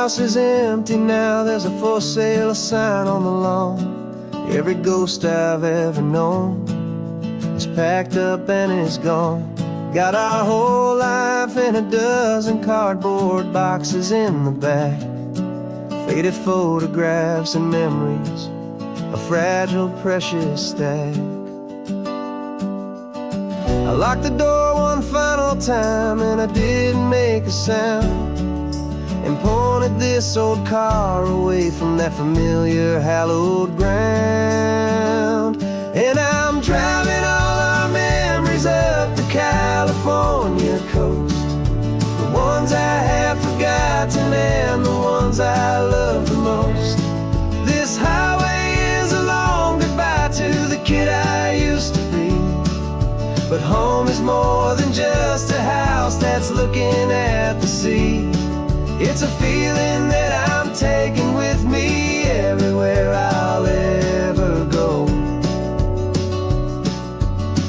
house is empty now, there's a for sale sign on the lawn. Every ghost I've ever known is packed up and is gone. Got our whole life in a dozen cardboard boxes in the back. Faded photographs and memories, a fragile, precious stack. I locked the door one final time and I didn't make a sound, and pointed this old car away from that familiar hallowed ground. And I'm driving all our memories up the California coast, the ones I have forgotten and the ones I love the most. This highway is a long goodbye to the kid I used to be, but home is more than just a house that's looking at the sea. It's a feeling that I'm taking with me everywhere I'll ever go.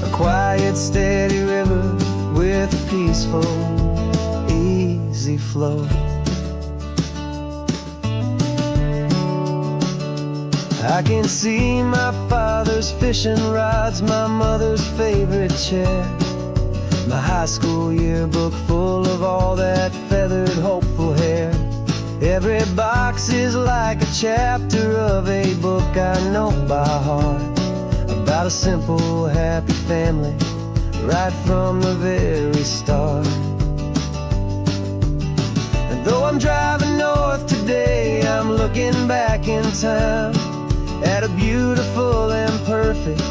A quiet, steady river with a peaceful, easy flow. I can see my father's fishing rods, my mother's favorite chair, my high school yearbook full of all that feathered, hopeful hair. Every box is like a chapter of a book I know by heart, about a simple, happy family right from the very start. And though I'm driving north today, I'm looking back in time at a beautiful and perfect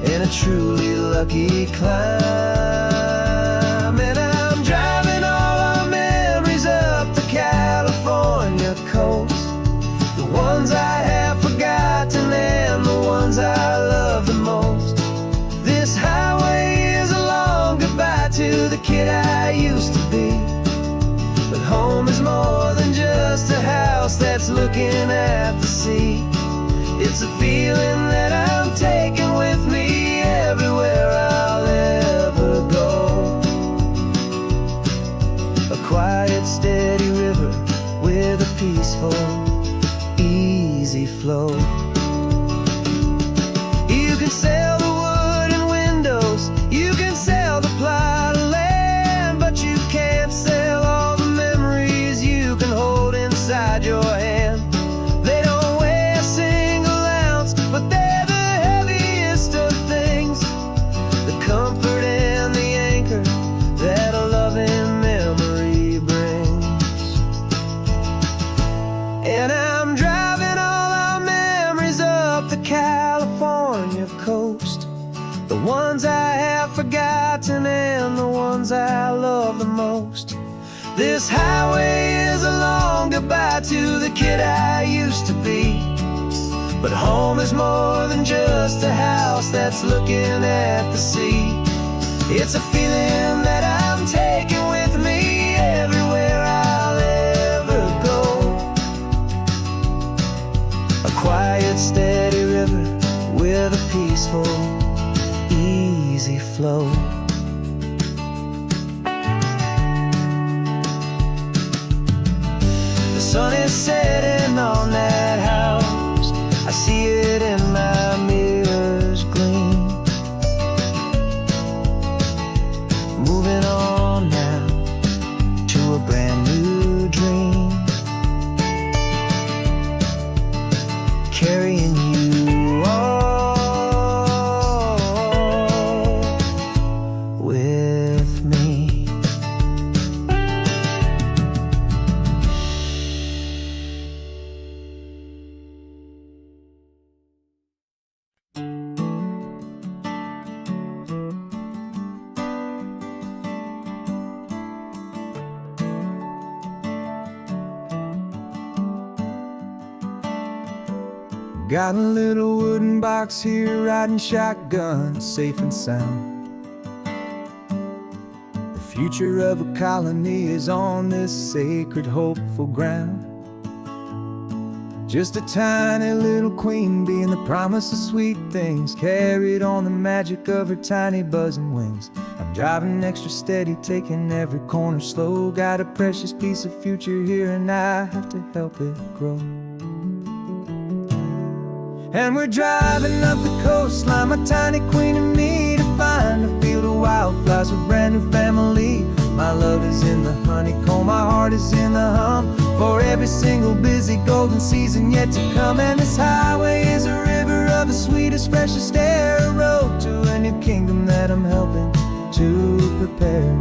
and a truly lucky climb. And I'm driving all our memories up the California coast, the ones I have forgotten and the ones I love the most. This highway is a long goodbye to the kid I used to be, but home is more than just a house that's looking at the sea. It's a feeling that I'm taking with me everywhere I'll ever go. A quiet, steady river with a peaceful, easy flow. You can sell the wood and windows, you can sell the plot of land, but you can't sell all the memories you can hold inside your hand. They don't weigh a single ounce, but they're the heaviest of things, the comfort and the anchor that a loving memory brings. And I'm driving all our memories up the California coast, the ones I have forgotten and the ones I love the most. This highway is a long goodbye to the kid I used to be, but home is more than just a house that's looking at the sea. It's a feeling that I'm taking with me everywhere I'll ever go. A quiet, steady river with a peaceful, easy flow. The sun is setting on that house, I see it in my mirror's gleam. Moving on now to a brand new dream, carrying you all with me. Got a little wooden box here, riding shotgun, safe and sound. The future of a colony is on this sacred, hopeful ground. Just a tiny little queen bee and the promise of sweet things, carried on the magic of her tiny buzzing wings. I'm driving extra steady, taking every corner slow. Got a precious piece of future here and I have to help it grow. And we're driving up the coastline, my tiny queen and me, to find a field of wildflowers with brand new family. My love is in the honeycomb, my heart is in the hum, for every single busy golden season yet to come. And this highway is a river of the sweetest, freshest air, a road to a new kingdom that I'm helping to prepare.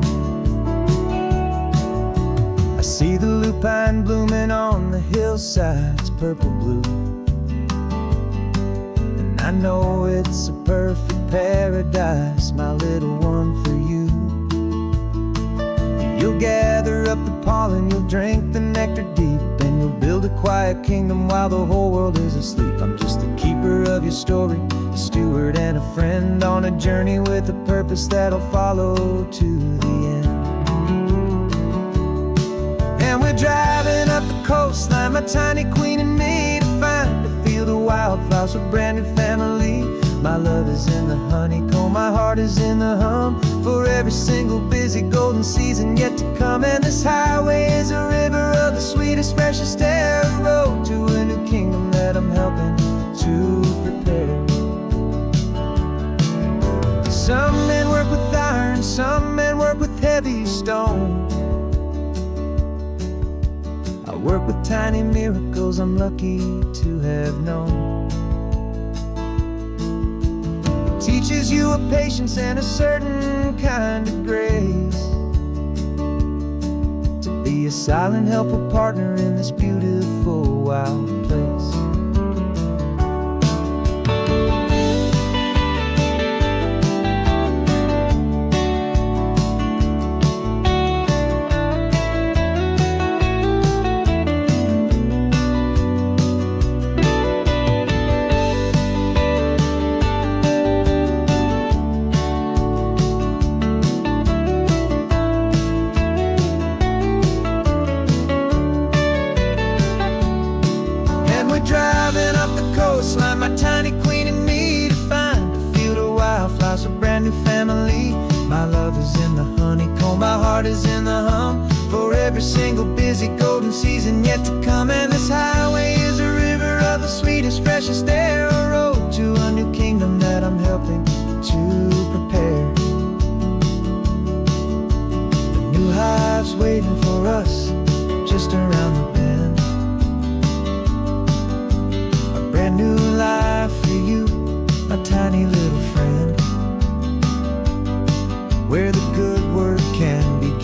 I see the lupine blooming on the hillsides, purple blue, and I know it's a perfect paradise, my little one, for you. You'll gather up the pollen, you'll drink the nectar deep, and you'll build a quiet kingdom while the whole world is asleep. I'm just the keeper of your story, a steward and a friend, on a journey with a purpose that'll follow to the end. And we're driving up the coastline, my tiny queen and me, to find a field of wildflowers with brand new family. My love is in the honeycomb, my heart is in the hum, for every single busy golden season yet to come. And this highway is a river of the sweetest, freshest air, a road to a new kingdom that I'm helping to prepare. Some men work with iron, some men work with heavy stone. I work with tiny miracles I'm lucky to have known. Teaches you a patience and a certain kind of grace, to be a silent, helpful partner in this beautiful, wild place. Driving up the coastline, my tiny queen and me, to find a field of wildflowers, a brand new family. My love is in the honeycomb, my heart is in the hum, for every single busy golden season yet to come. And this highway is a river of the sweetest, freshest air, a road to a new kingdom that I'm helping to prepare. The new hive's waiting for us just around the bend. Brand new life for you, my tiny little friend, where the good work can begin.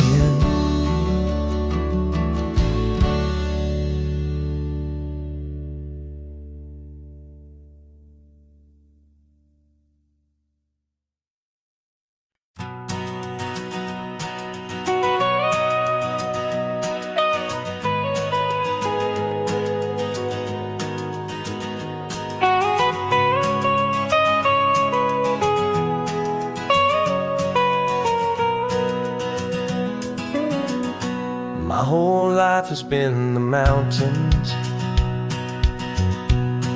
My whole life has been the mountains,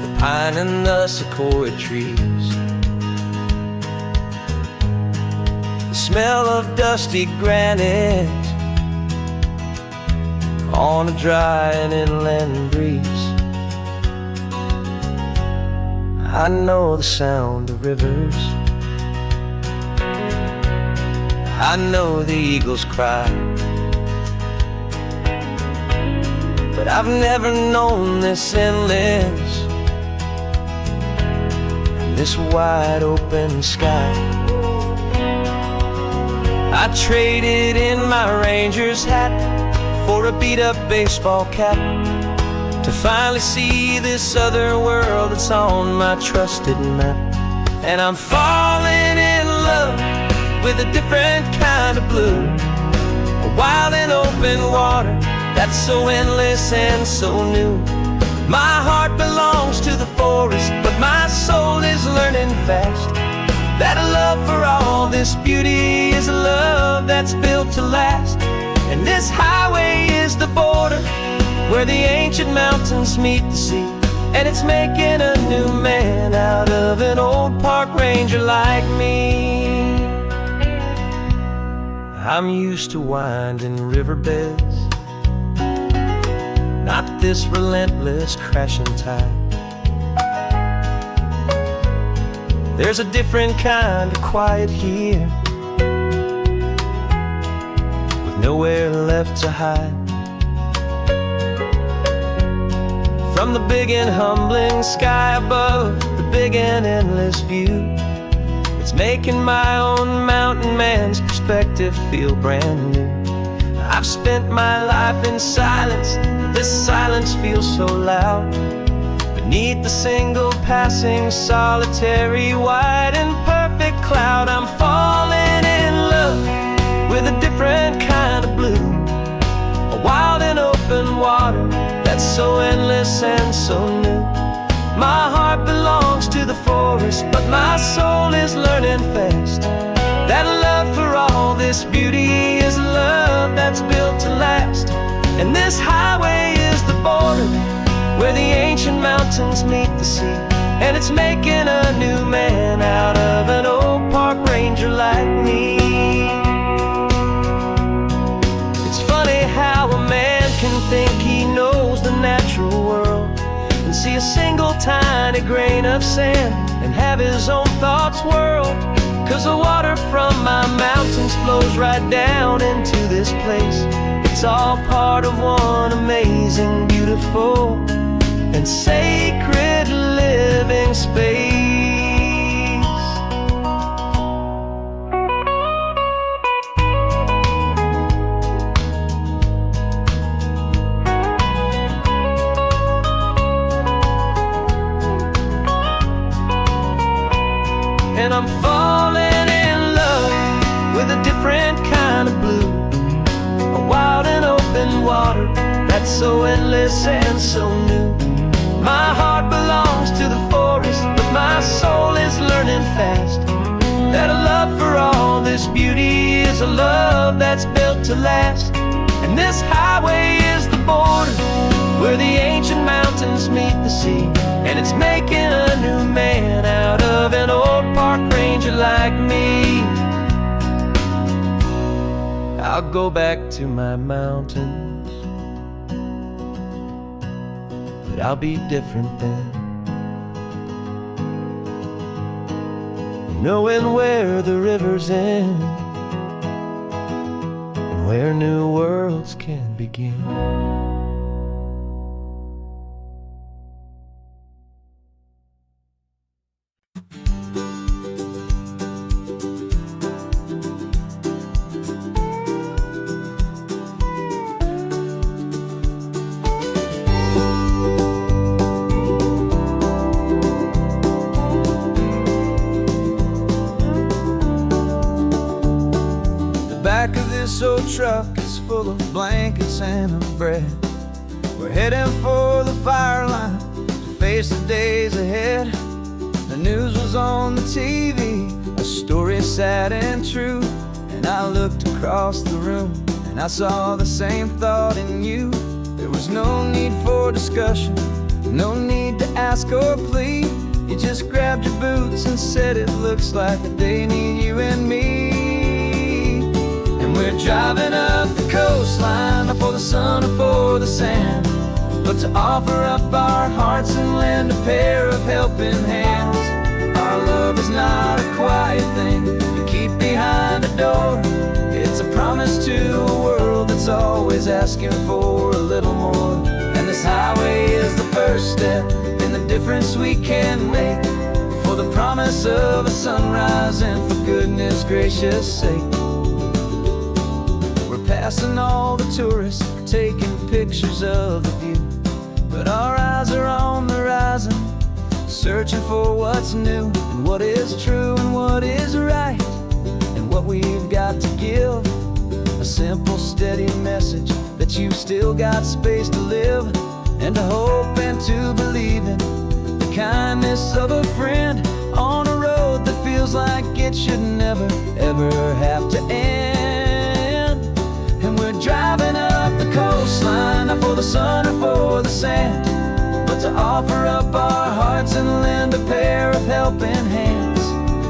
the pine and the sequoia trees, the smell of dusty granite on a dry and inland breeze. I know the sound of rivers, I know the eagles cry, but I've never known this endless and this wide open sky. I traded in my ranger's hat for a beat-up baseball cap, to finally see this other world that's on my trusted map. And I'm falling in love with a different kind of blue, a wild and open water that's so endless and so new. My heart belongs to the forest, but my soul is learning fast that a love for all this beauty is a love that's built to last. And this highway is the border where the ancient mountains meet the sea, and it's making a new man out of an old park ranger like me. I'm used to winding riverbeds, not this relentless crashing tide. There's a different kind of quiet here, with nowhere left to hide. From the big and humbling sky above, the big and endless view, it's making my own mountain man's perspective feel brand new. I've spent my life in silence, but this silence feels so loud. Beneath the single passing solitary white and perfect cloud, I'm falling in love with a different kind of blue, a wild and open water that's so endless and so new. My heart belongs to the forest, but my soul is learning fast that love for all this beauty is love that's built to last. And this highway is the border where the ancient mountains meet the sea, and it's making a new man out of an old park ranger like me. It's funny how a man can think he knows the natural world and see a single tiny grain of sand and have his own thoughts whirled. 'Cause the water from my mountains flows right down into this place. It's all part of one amazing, beautiful and sacred living space. And I'm falling in love with a different kind of blue, a wild and open water that's so endless and so new. My heart belongs to the forest, but my soul is learning fast that a love for all this beauty is a love that's built to last. And this highway is the border where the ancient mountains meet the sea, and it's making a new man out of an old park ranger like me. I'll go back to my mountains, but I'll be different then, knowing where the rivers end and where new worlds can begin. Back of this old truck is full of blankets and a bread. We're heading for the fire line to face the days ahead. The news was on the TV, a story sad and true, and I looked across the room and I saw the same thought in you. There was no need for discussion, no need to ask or plead. You just grabbed your boots and said it looks like a day need you and me. We're driving up the coastline, not for the sun or for the sand, but to offer up our hearts and lend a pair of helping hands. Our love is not a quiet thing you keep behind a door. It's a promise to a world that's always asking for a little more. And this highway is the first step in the difference we can make, for the promise of a sunrise and for goodness gracious sake. Passing all the tourists, taking pictures of the view, but our eyes are on the horizon, searching for what's new and what is true and what is right, and what we've got to give. A simple, steady message that you've still got space to live, and to hope and to believe in the kindness of a friend on a road that feels like it should never, ever have to end. And we're driving up the coastline, not for the sun or for the sand, but to offer up our hearts and lend a pair of helping hands.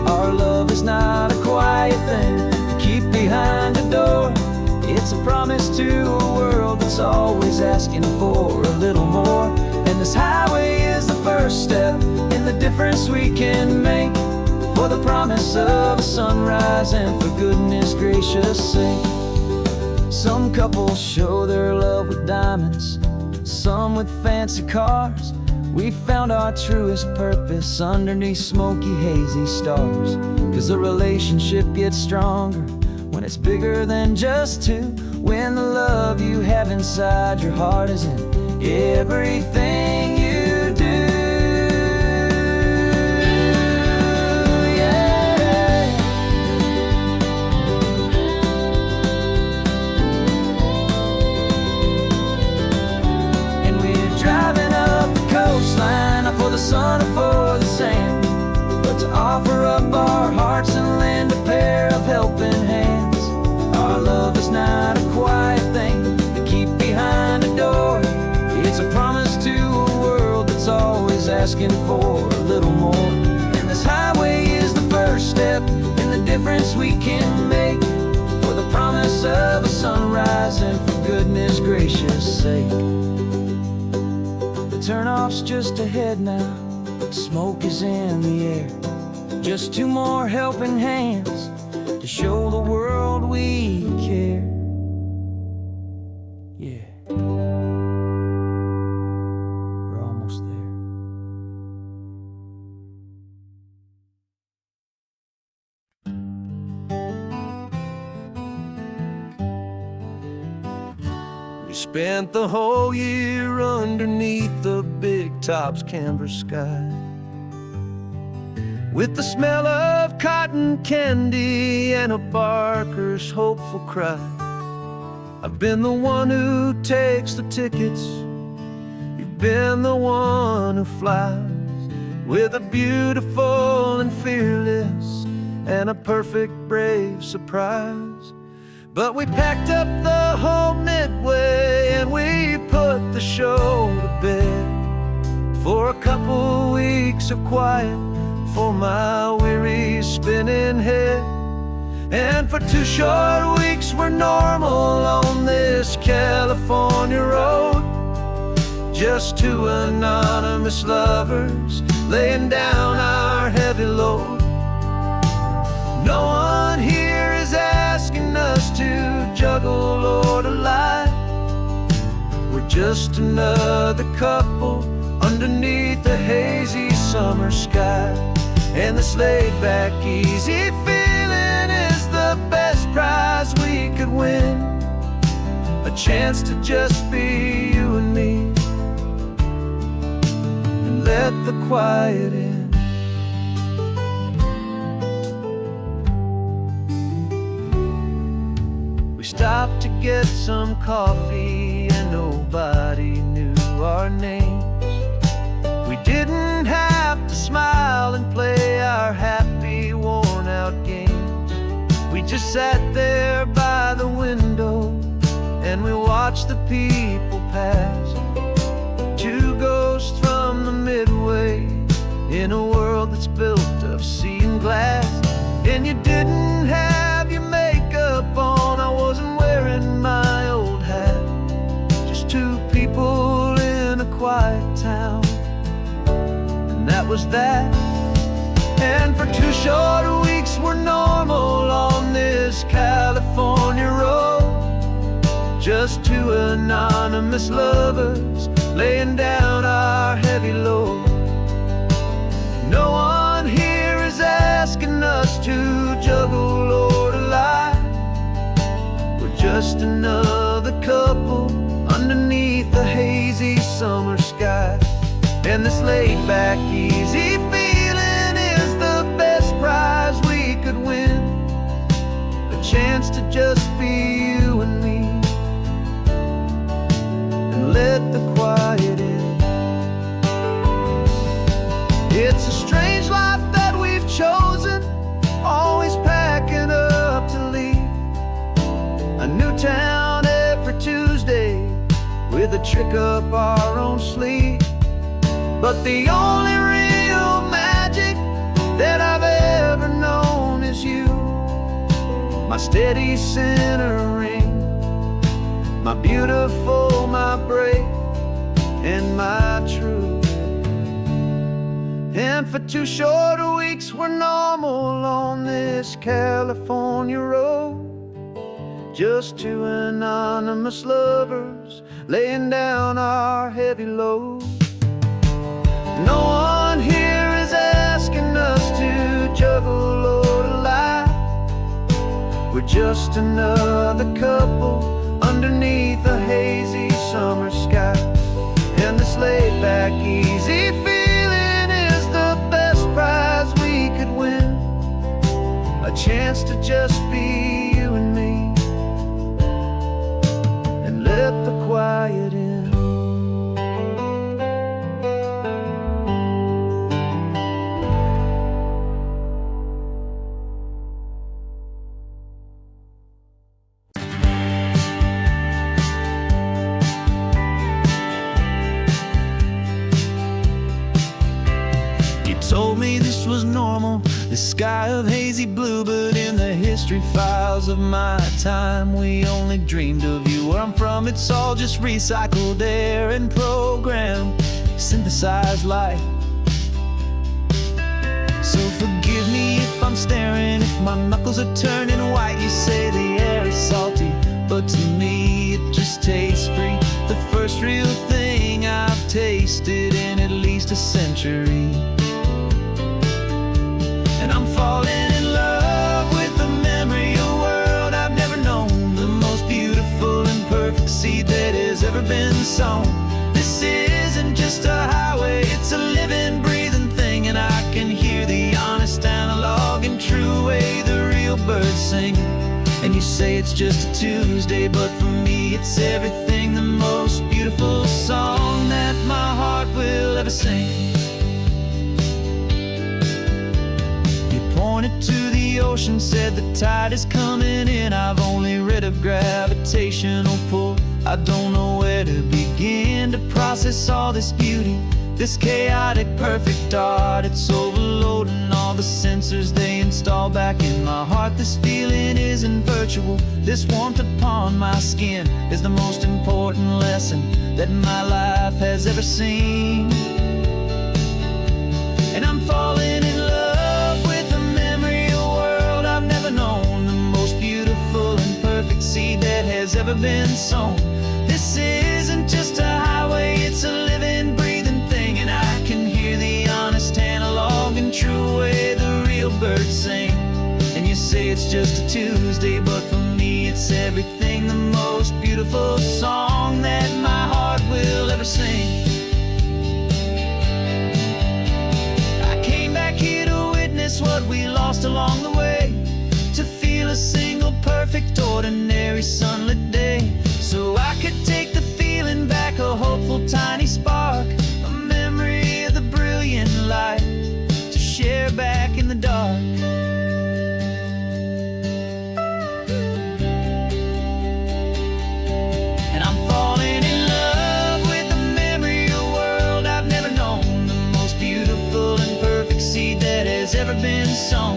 Our love is not a quiet thing to keep behind a door. to a world that's always asking for a little more. And this highway is the first step in the difference we can make, for the promise of a sunrise and for goodness gracious sake. Some couples show their love with diamonds, some with fancy cars. We found our truest purpose underneath smoky, hazy stars. 'Cause a relationship gets stronger when it's bigger than just two, when the love you have inside your heart is in everything you do. Yeah. And we're driving up the coastline, not for the sun or for the sand, but to offer up our hearts and lend a pair of helping hands. Our love is not a quiet thing to keep behind a door. It's a promise to a world that's always asking for a little more. And this highway is the first step in the difference we can make, for the promise of a sunrise and for goodness gracious sake. The turnoff's just ahead now, smoke is in the air. Just two more helping hands to show the world we care. Yeah. We're almost there. We spent the whole year underneath the big top's canvas sky, with the smell of cotton candy and a barker's hopeful cry. I've been the one who takes the tickets, you've been the one who flies, with a beautiful and fearless and a perfect brave surprise. But we packed up the whole Midway and we put the show to bed, for a couple weeks of quiet for my weary spinning head. And for 2 short weeks we're normal on this California road, just two anonymous lovers laying down our heavy load. No one here is asking us to juggle or to lie. We're just another couple underneath a hazy summer sky. And this laid-back, easy feeling is the best prize we could win, a chance to just be you and me, and let the quiet in. We stopped to get some coffee and nobody knew our names. We didn't have to smile and play our happy, worn-out games. We just sat there by the window and we watched the people pass, two ghosts from the Midway in a world that's built of sea and glass. And you didn't have your makeup on, I wasn't wearing my old hat, just two people in a quiet town, that was that. And for 2 short weeks we're normal on this California road, just two anonymous lovers laying down our heavy load. No one here is asking us to juggle or to lie. We're just another couple underneath the hazy summer sky. And this laid-back, easy feeling is the best prize we could win, a chance to just be you and me, and let the quiet in. It's a strange life that we've chosen, always packing up to leave a new town every Tuesday with a trick up our own sleeve. But the only real magic that I've ever known is you, my steady center ring, my beautiful, my brave, and my true. And for 2 short weeks we're normal on this California road, just 2 anonymous lovers laying down our heavy load. No one here is asking us to juggle or to lie. We're just another couple underneath a hazy summer sky. And this laid back, easy feeling is the best prize we could win. A chance to just be you and me, and let the quiet in. Told me this was normal, the sky of hazy blue, but in the history files of my time, we only dreamed of you. Where I'm from, it's all just recycled air and programmed, synthesized light. So forgive me if I'm staring, if my knuckles are turning white. You say the air is salty, but to me it just tastes free. The first real thing I've tasted in at least a century. And I'm falling in love with the memory of a world I've never known, the most beautiful and perfect seed that has ever been sown. This isn't just a highway, it's a living, breathing thing, and I can hear the honest, analog, and true way the real birds sing. And you say it's just a Tuesday, but for me it's everything, the most beautiful song that my heart will ever sing. Pointed to the ocean, said the tide is coming in. I've only read of gravitational pull. I don't know where to begin to process all this beauty, this chaotic, perfect art. It's overloading all the sensors they install back in my heart. This feeling isn't virtual. This warmth upon my skin is the most important lesson that my life has ever seen. And I'm falling in love with a memory of a world I've never known, the most beautiful and perfect seed that has ever been sown. This isn't just a highway, it's a living, breathing thing, and I can hear the honest, analog, and true way the real birds sing. And you say it's just a Tuesday, but for me it's everything, the most beautiful song that my heart will ever sing. What we lost along the way, to feel a single perfect ordinary sunlit day, so I could take the feeling back, a hopeful tiny spark, a memory of the brilliant light to share back in the dark. And I'm falling in love with the memory of a world I've never known, the most beautiful and perfect seed that has ever been sown.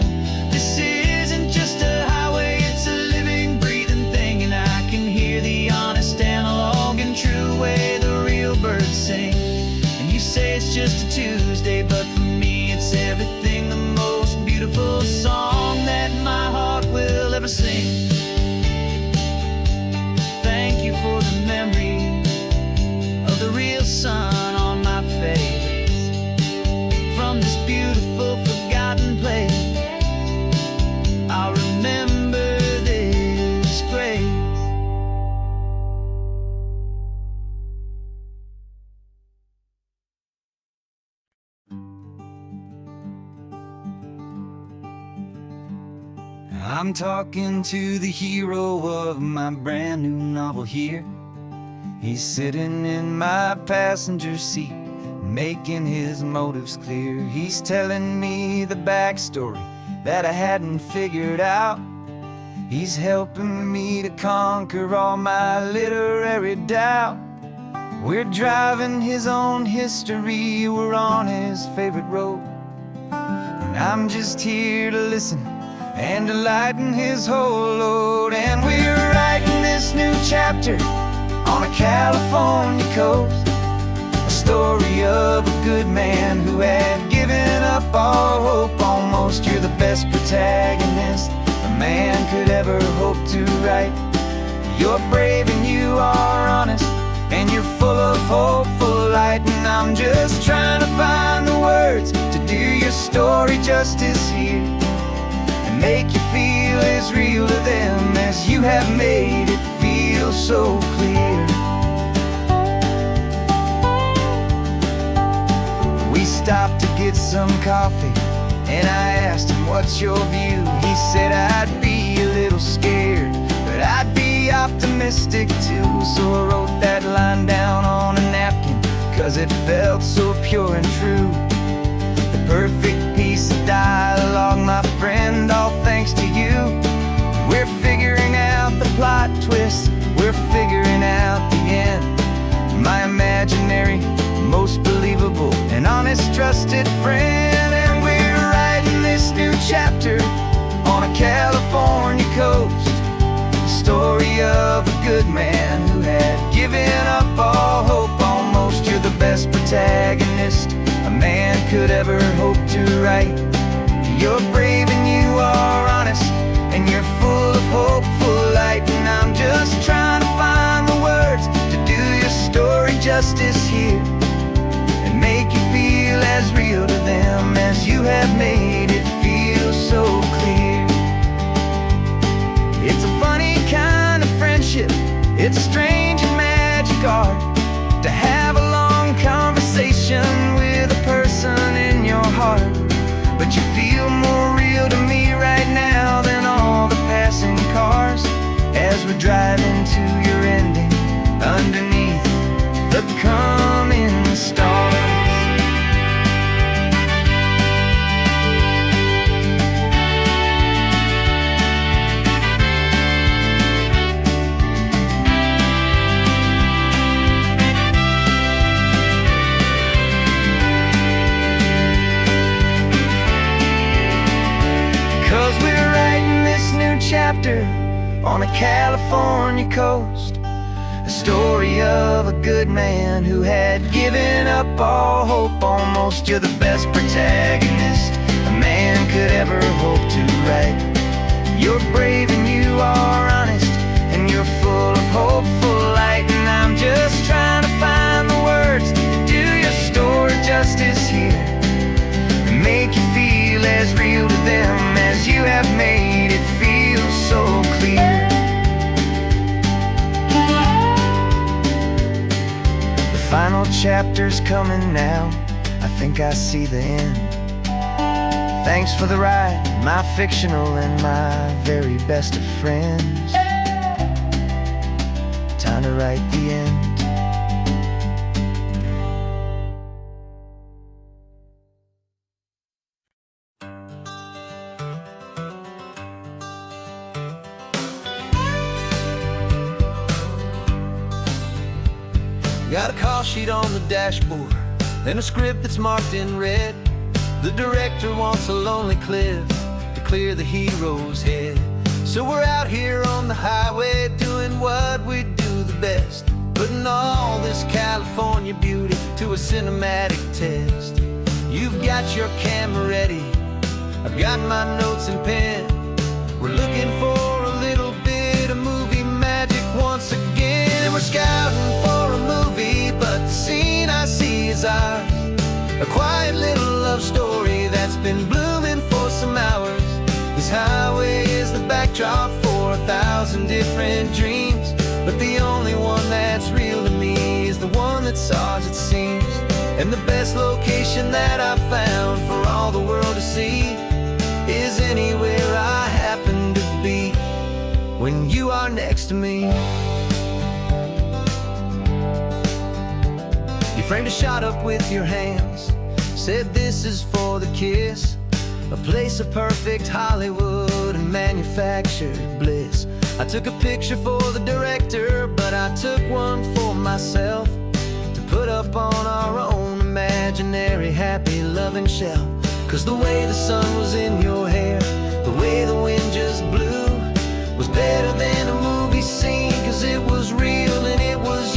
This isn't just a highway, it's a living, breathing thing, and I can hear the honest, analog, and true way the real birds sing. And you say it's just a Tuesday, but for me it's everything, the most beautiful song that my heart will ever sing. Thank you for the memory of the real sun on my face, from this beautiful forgotten place. I'll remember this grace. I'm talking to the hero of my brand new novel here. He's sitting in my passenger seat, making his motives clear. He's telling me the backstory that I hadn't figured out. He's helping me to conquer all my literary doubt. We're driving his own history, we're on his favorite road, and I'm just here to listen and to lighten his whole load. And we're writing this new chapter on a California coast. A story of a good man who had given up all hope almost. You're the best protagonist a man could ever hope to write. You're brave and you are honest, and you're full of hope, full of light. And I'm just trying to find the words to do your story justice here, and make you feel as real to them as you have made it feel so clear. We stopped to get some coffee, and I asked him, what's your view? He said, I'd be a little scared, but I'd be optimistic too. So I wrote that line down on a napkin, 'cause it felt so pure and true. The perfect piece of dialogue, my friend, all thanks to you. We're figuring out the plot twist, we're figuring out the end. My imaginary, most believable and honest trusted friend. And we're writing this new chapter on a California coast. The story of a good man who had given up all hope almost. You're the best protagonist a man could ever hope to write. You're brave and you are honest, and you're full of hope, full of light. And I'm just trying to find the words to do your story justice here, and make you feel as real to them as you have made it feel so clear. It's a funny kind of friendship, it's a strange and magic art to have a long conversation with a person in your heart. But you feel more real to me right now than all the passing cars, as we're driving to your ending underneath the coming stars. 'Cause we're writing this new chapter on a California coast. A story of a good man who had given up all hope almost. You're the best protagonist a man could ever hope to write. You're brave and you are honest, and you're full of hope, full of light. And I'm just trying to find the words to do your story justice here, and make you feel as real to them as you have made it feel so clear. The final chapter's coming now, I think I see the end. Thanks for the ride, my fictional and my very best of friends. Time to write the end. Got a call sheet on the dashboard and a script that's marked in red. The director wants a lonely cliff to clear the hero's head. So we're out here on the highway doing what we do the best, putting all this California beauty to a cinematic test. You've got your camera ready, I've got my notes and pen. We're looking for a little bit of movie magic once again. And we're scouting for a movie, but the scene I see is ours. A quiet little love story that's been blooming for some hours. This highway is the backdrop for 1,000 different dreams, but the only one that's real to me is the one that's ours, it seems. And the best location that I've found for all the world to see is anywhere I happen to be when you are next to me. You framed a shot up with your hands, said this is for the kiss, a place of perfect Hollywood and manufactured bliss. I took a picture for the director, but I took one for myself to put up on our own imaginary happy loving shelf. 'Cause the way the sun was in your hair, the way the wind just blew, was better than a movie scene. 'Cause it was real and it was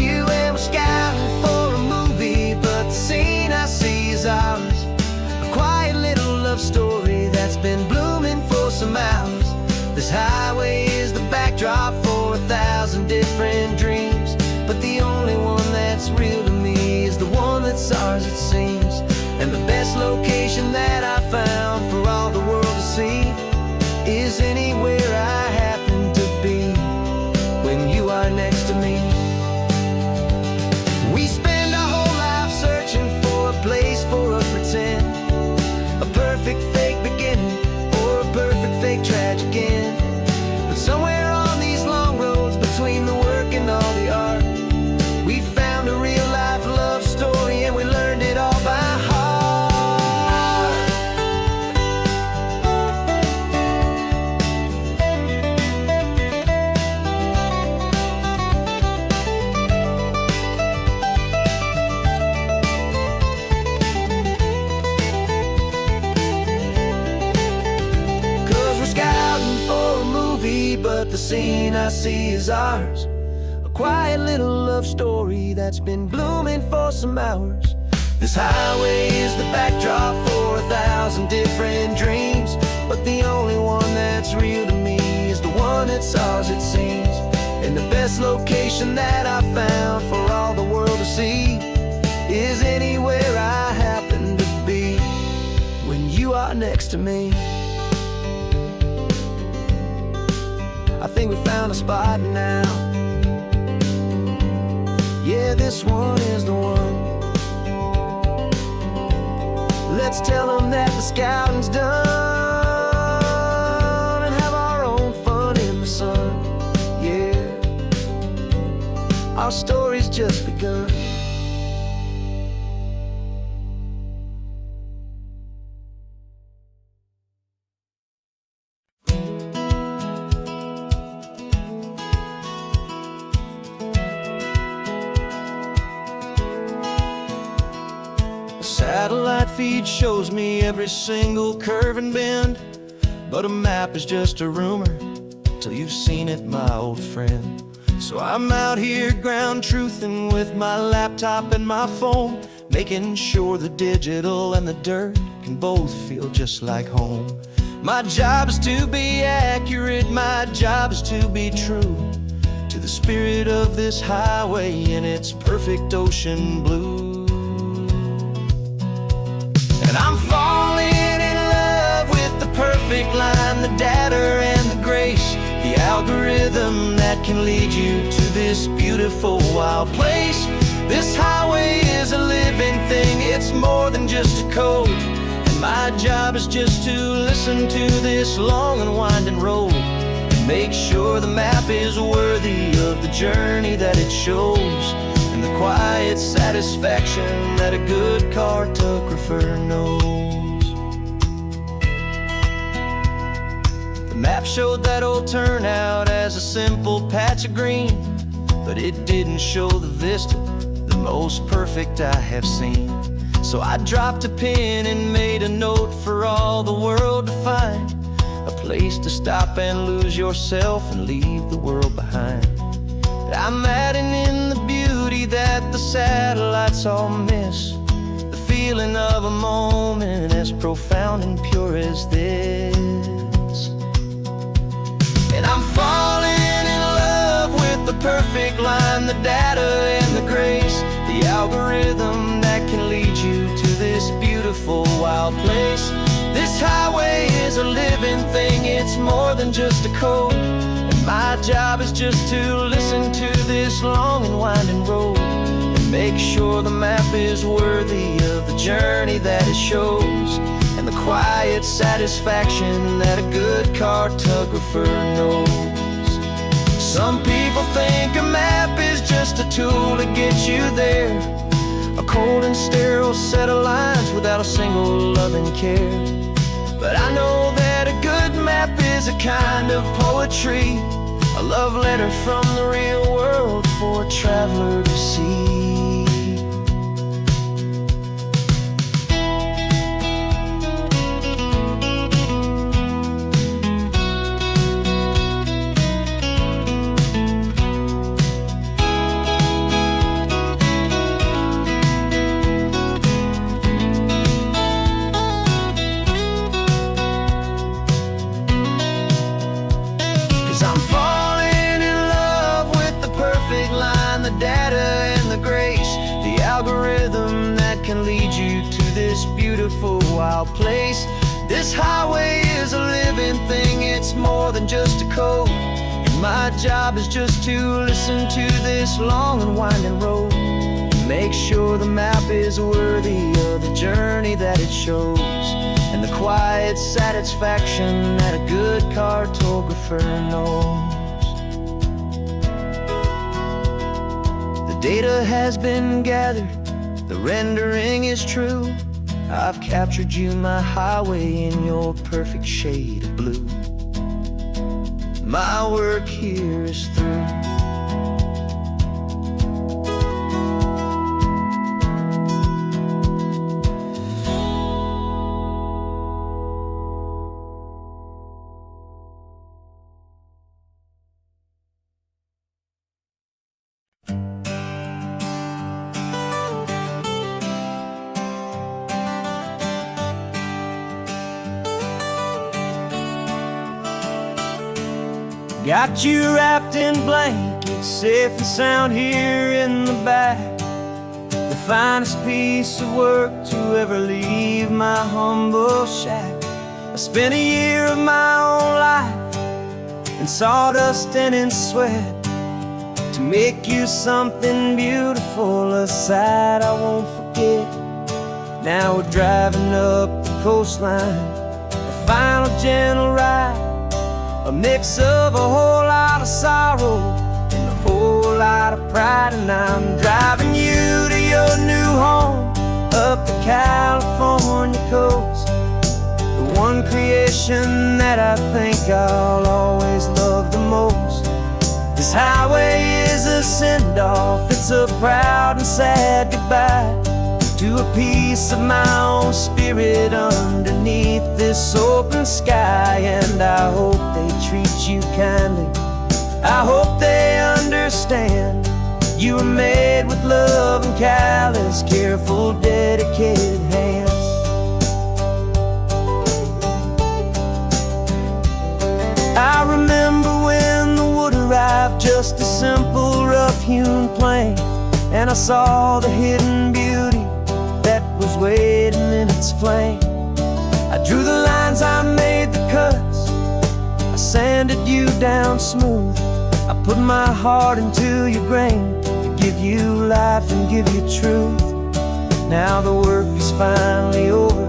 highway is the backdrop for 1,000 different dreams, but the only one that's real to me is the one that's ours, it seems. And the best location that I found for all the world to see is anywhere I happen to be when you are next to me. We spend our whole life searching for a place for a pretend, a perfect fake beginning or a perfect fake tragic end. But somewhere on these long roads between the work and all the art, we found a real life love story and we learned it all by heart. 'Cause we're scouting for a movie, but the scene I see is ours. A quiet little love story that's been blooming for some hours. This highway is the backdrop for 1,000 different dreams, but the only one that's real to me is the one that's ours, it seems. And the best location that I found for all the world to see is anywhere I happen to be when you are next to me. I think we found a spot now. Yeah, this one is the one. Let's tell them that the scouting's done and have our own fun in the sun. Yeah, our story's just begun. Satellite feed shows me every single curve and bend, but a map is just a rumor till you've seen it, my old friend. So I'm out here ground truthing with my laptop and my phone, making sure the digital and the dirt can both feel just like home. My job is to be accurate, my job is to be true to the spirit of this highway in its perfect ocean blue. And I'm falling in love with the perfect line, the data and the grace, the algorithm that can lead you to this beautiful wild place. This highway is a living thing, it's more than just a code. And my job is just to listen to this long and winding road and make sure the map is worthy of the journey that it shows, and the quiet satisfaction that a good cartographer knows. The map showed that old turnout as a simple patch of green, but it didn't show the vista, the most perfect I have seen. So I dropped a pin and made a note for all the world to find, a place to stop and lose yourself and leave the world behind. I'm adding in the beauty that the satellites all miss, the feeling of a moment as profound and pure as this. And I'm falling in love with the perfect line, the data and the grace, the algorithm that can lead you to this beautiful wild place. This highway is a living thing, it's more than just a code. My job is just to listen to this long and winding road and make sure the map is worthy of the journey that it shows, and the quiet satisfaction that a good cartographer knows. Some people think a map is just a tool to get you there, a cold and sterile set of lines without a single loving care. But I know that a good map is a kind of poetry, a love letter from the real world for a traveler to see. wild place. This highway is a living thing, it's more than just a code. And my job is just to listen to this long and winding road, and make sure the map is worthy of the journey that it shows, and the quiet satisfaction that a good cartographer knows. The data has been gathered, the rendering is true. I've captured you, my highway, in your perfect shade of blue. My work here is through. Got you wrapped in blankets, safe and sound here in the back. The finest piece of work to ever leave my humble shack. I spent a year of my own life in sawdust and in sweat to make you something beautiful, a sight I won't forget. Now we're driving up the coastline, a final gentle ride, a mix of a whole lot of sorrow and a whole lot of pride. And I'm driving you to your new home up the California coast, the one creation that I think I'll always love the most. This highway is a send-off, it's a proud and sad goodbye to a piece of my own spirit underneath this open sky. And I hope they treat you kindly, I hope they understand you were made with love and callous, careful, dedicated hands. I remember when the wood arrived, just a simple rough-hewn plank, and I saw the hidden beauty that was waiting in its flame. I drew the lines, I made the cuts, I sanded you down smooth. I put my heart into your grain to give you life and give you truth. Now the work is finally over,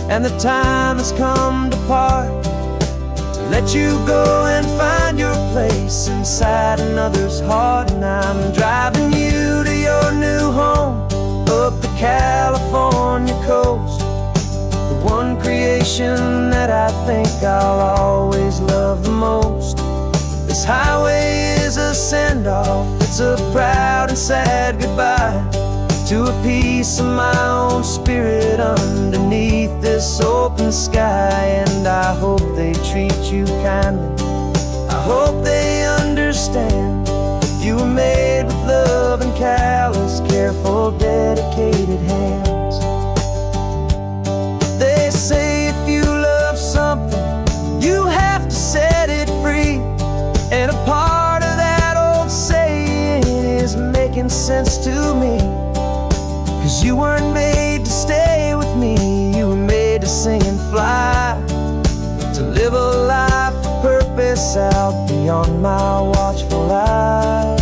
and the time has come to part, to let you go and find your place inside another's heart. And I'm driving you to your new home up the California coast, the one creation that I think I'll always love the most. This highway is a send-off, it's a proud and sad goodbye to a piece of my own spirit underneath this open sky. And I hope they treat you kindly, I hope they understand you were made with love and callous, careful, dedicated hands. They say if you love something, you have to set it free, and a part of that old saying is making sense to me. 'Cause you weren't made to stay with me, you were made to sing and fly, to live a life of purpose out beyond my watchful eye.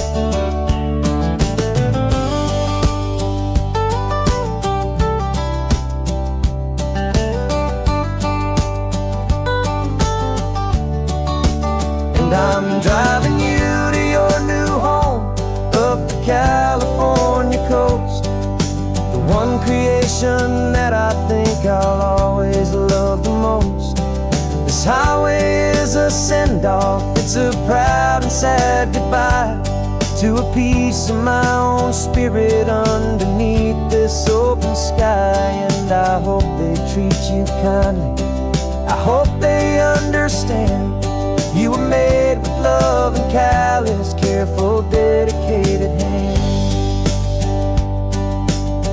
And I'm driving you to your new home up the California coast, the one creation that I think I'll always love the most. This highway is a send-off, it's a proud and sad goodbye to a piece of my own spirit underneath this open sky. And I hope they treat you kindly, I hope they understand you were made with love and callous, careful, dedicated hands.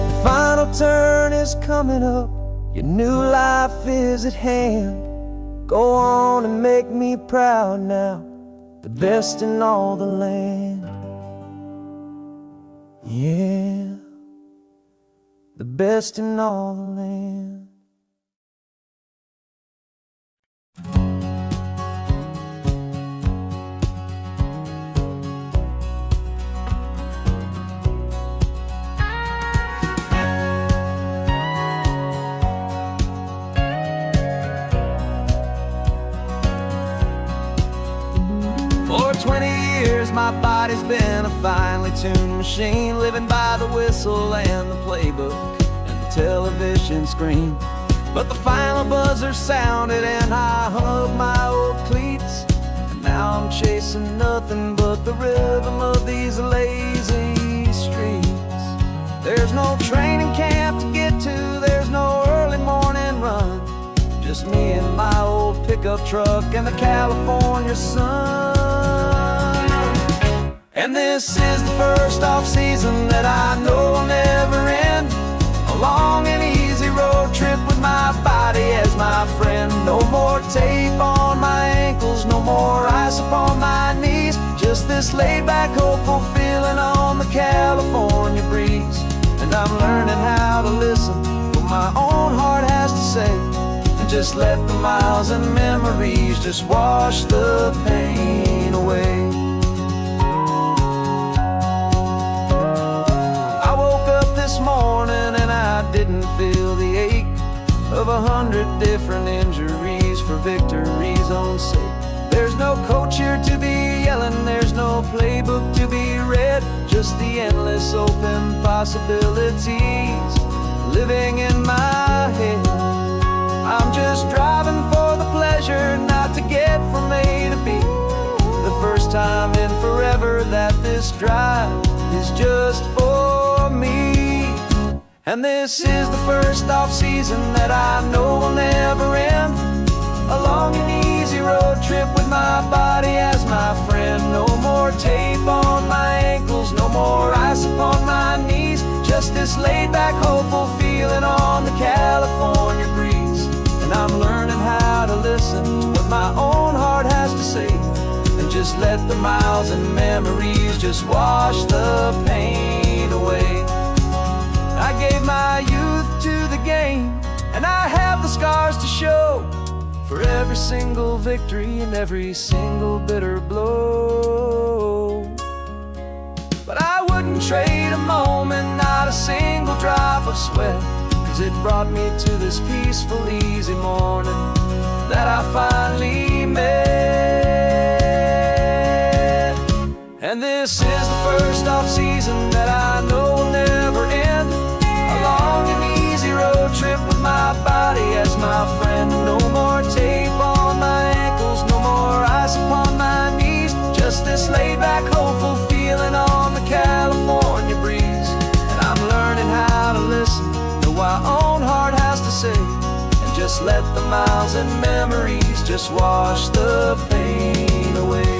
The final turn is coming up, your new life is at hand. Go on and make me proud now, the best in all the land. Yeah, the best in all the land. 20 years my body's been a finely tuned machine, living by the whistle and the playbook and the television screen. But the final buzzer sounded and I hung up my old cleats, and now I'm chasing nothing but the rhythm of these lazy streets. There's no training camp to get to, there's no early morning run, just me and my old pickup truck and the California sun. And this is the first off-season that I know will never end, a long and easy road trip with my body as my friend. No more tape on my ankles, no more ice upon my knees, just this laid-back, hopeful feeling on the California breeze. And I'm learning how to listen to what my own heart has to say, and just let the miles and memories just wash the pain away. I woke up this morning and I didn't feel the ache of 100 different injuries for victory's own sake. There's no coach here to be yelling, there's no playbook to be read, just the endless open possibilities living in my head. I'm just driving for the pleasure, not to get from A to B. The first time in forever that this drive is just for me. And this is the first off-season that I know will never end, a long and easy road trip with my body as my friend. No more tape on my ankles, no more ice upon my knees, just this laid-back, hopeful feeling on the California breeze. And I'm learning how to listen to what my own heart has to say, and just let the miles and memories just wash the pain away. I gave my youth to the game, and I have the scars to show for every single victory and every single bitter blow. But I wouldn't trade a moment, not a single drop of sweat, 'cause it brought me to this peaceful, easy morning that I finally met. And this is the first off-season that I know will never end, a long and easy road trip with my body as my friend. No more tape on my ankles, no more ice upon my knees, just this laid-back, hopeful feeling on the California breeze. And I'm learning how to listen to what my own heart has to say, and just let the miles and memories just wash the pain away.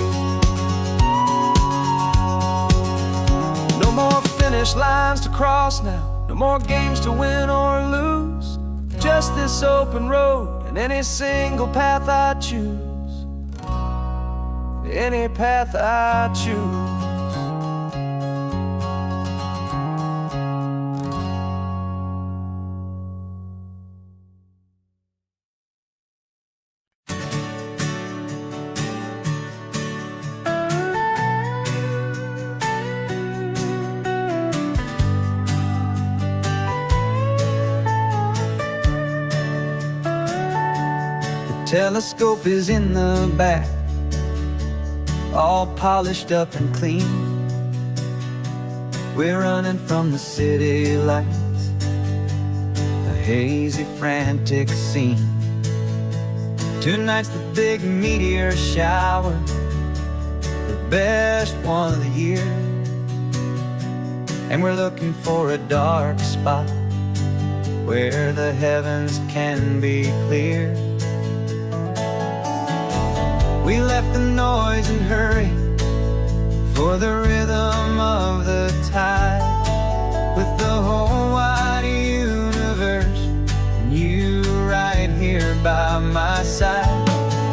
No more finish lines to cross now, no more games to win or lose, just this open road and any single path I choose, any path I choose. Telescope is in the back, all polished up and clean. We're running from the city lights, a hazy, frantic scene. Tonight's the big meteor shower, the best one of the year. And we're looking for a dark spot where the heavens can be clear. We left the noise and hurry for the rhythm of the tide, with the whole wide universe and you right here by my side.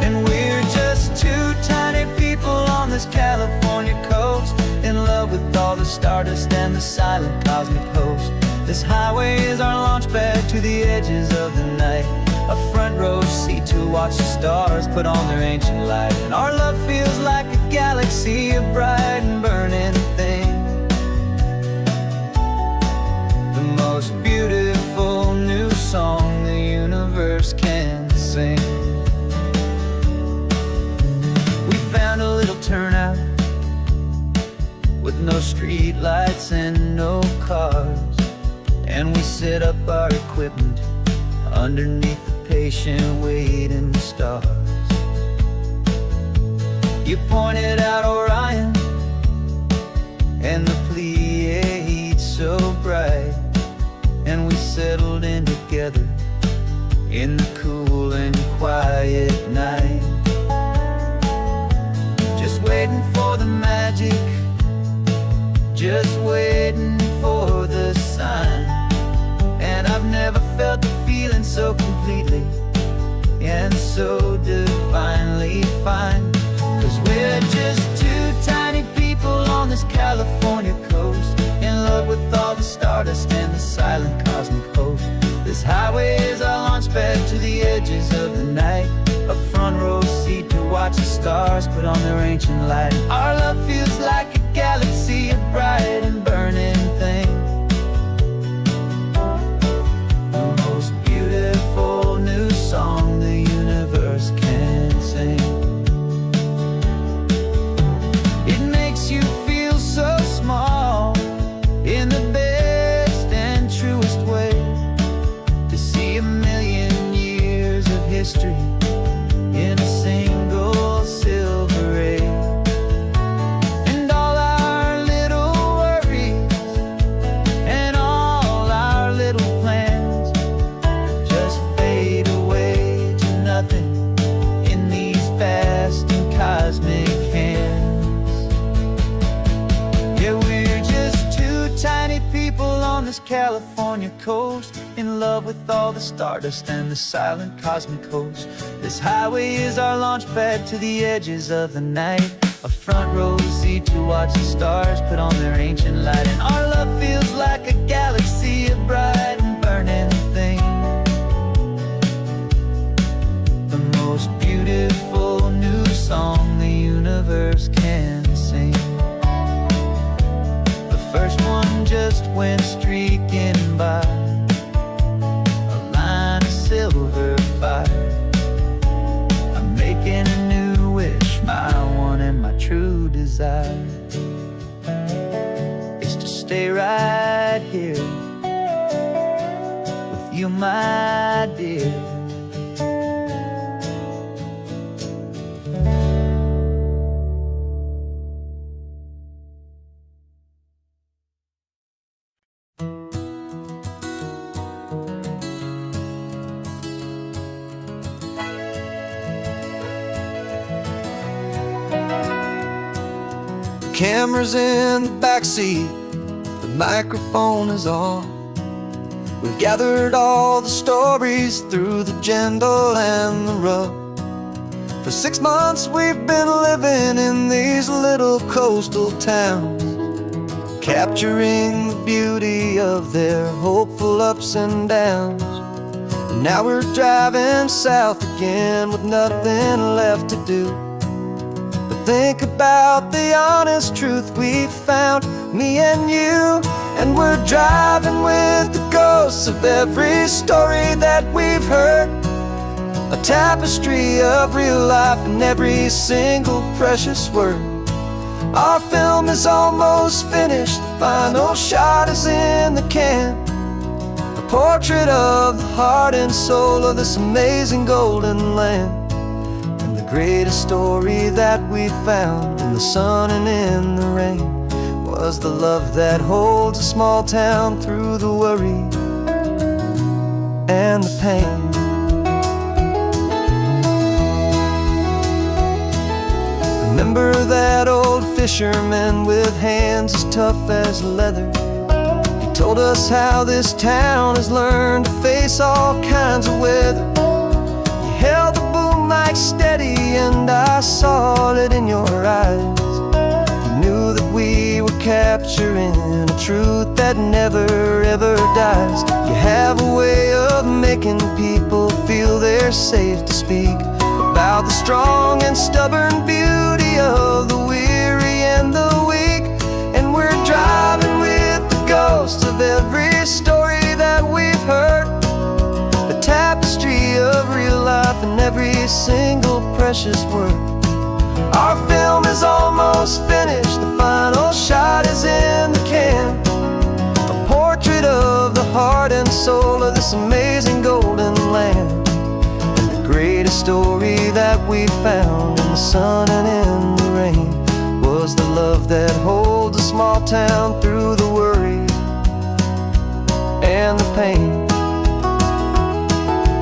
And we're just two tiny people on this California coast, in love with all the stardust and the silent cosmic host. This highway is our launch pad to the edges of the night, a front row seat to watch the stars put on their ancient light. And our love feels like a galaxy, a bright and burning thing, the most beautiful new song the universe can sing. We found a little turnout set up our equipment underneath the patient waiting stars. You pointed out Orion and the Pleiades so bright, and we settled in together in the cool and quiet night, just waiting for the magic, just waiting for the sign. And I've never felt the feeling so completely and so divinely fine. 'Cause we're just two tiny people on this California coast, in love with all the stardust and the silent cosmic host. This highway is our launch pad to the edges of the night, a front row seat to watch the stars put on their ancient light. Our love feels like a galaxy, a bright and burning thing, the most beautiful new song the universe can sing. It makes you feel so small in the best and truest way, to see a million years of history in a single silver ray. And all our little worries and all our little plans just fade away to nothing in these vast and cosmic hands. Yeah, we're just two tiny people on this California coast, in love with all the stardust and the silent cosmic host. This highway is our launch pad to the edges of the night, a front row seat to watch the stars put on their ancient light. And our love feels like a galaxy, a bright and burning thing, the most beautiful new song the universe can sing. The first one just went streaking by, a line of silver fire. I'm making a new wish, my one and my true desire is to stay right here with you, my dear. Camera's in the backseat, the microphone is on. We've gathered all the stories through the gentle and the rough. For 6 months we've been living in these little coastal towns, capturing the beauty of their hopeful ups and downs. And now we're driving south again with nothing left to do. Think about the honest truth we found, me and you. And we're driving with the ghosts of every story that we've heard, a tapestry of real life in every single precious word. Our film is almost finished, the final shot is in the can, a portrait of the heart and soul of this amazing golden land. Greatest story that we found in the sun and in the rain was the love that holds a small town through the worry and the pain. Remember that old fisherman with hands as tough as leather? He told us how this town has learned to face all kinds of weather. You held the boom mic steady and I saw it in your eyes. You knew that we were capturing a truth that never ever dies. You have a way of making people feel they're safe to speak about the strong and stubborn beauty of the weary and the weak. And we're driving with the ghosts of every story that we've heard, a tapestry of real life in every single precious word. Our film is almost finished, the final shot is in the can, a portrait of the heart and soul of this amazing golden land. And the greatest story that we found in the sun and in the rain was the love that holds a small town through the worry and the pain.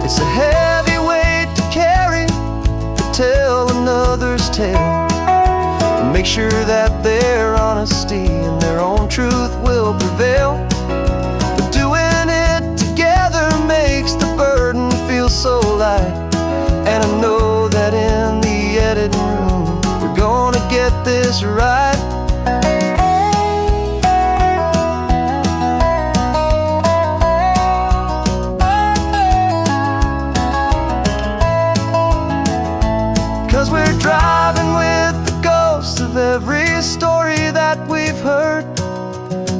It's a heavy weight to carry, to tell another's tale, and make sure that their honesty and their own truth will prevail. But doing it together makes the burden feel so light. And I know that in the editing room we're gonna get this right. 'Cause we're driving with the ghosts of every story that we've heard,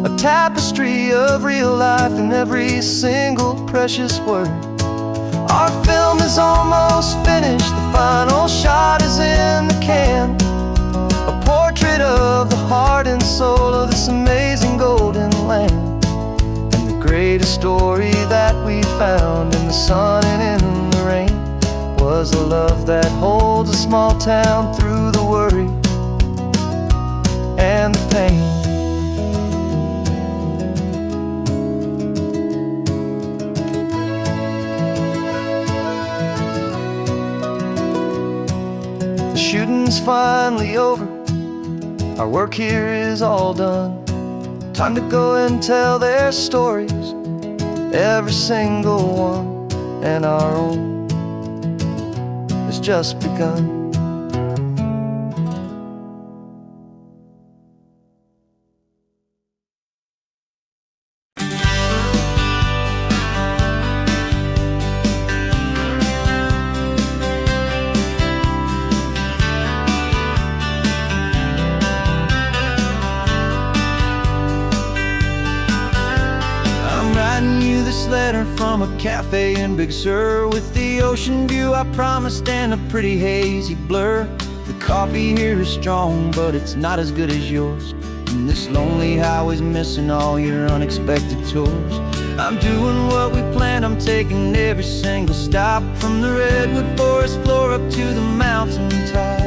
a tapestry of real life in every single precious word. Our film is almost finished, the final shot is in the can, a portrait of the heart and soul of this amazing golden land. And the greatest story that we found in the sun and in the rain was a love that holds a small town through the worry and the pain. The shooting's finally over, our work here is all done. Time to go and tell their stories, every single one, and our own has just begun. This letter from a cafe in Big Sur, with the ocean view I promised and a pretty hazy blur. The coffee here is strong, but it's not as good as yours, and this lonely highway's missing all your unexpected tours. I'm doing what we planned, I'm taking every single stop, from the redwood forest floor up to the mountain top.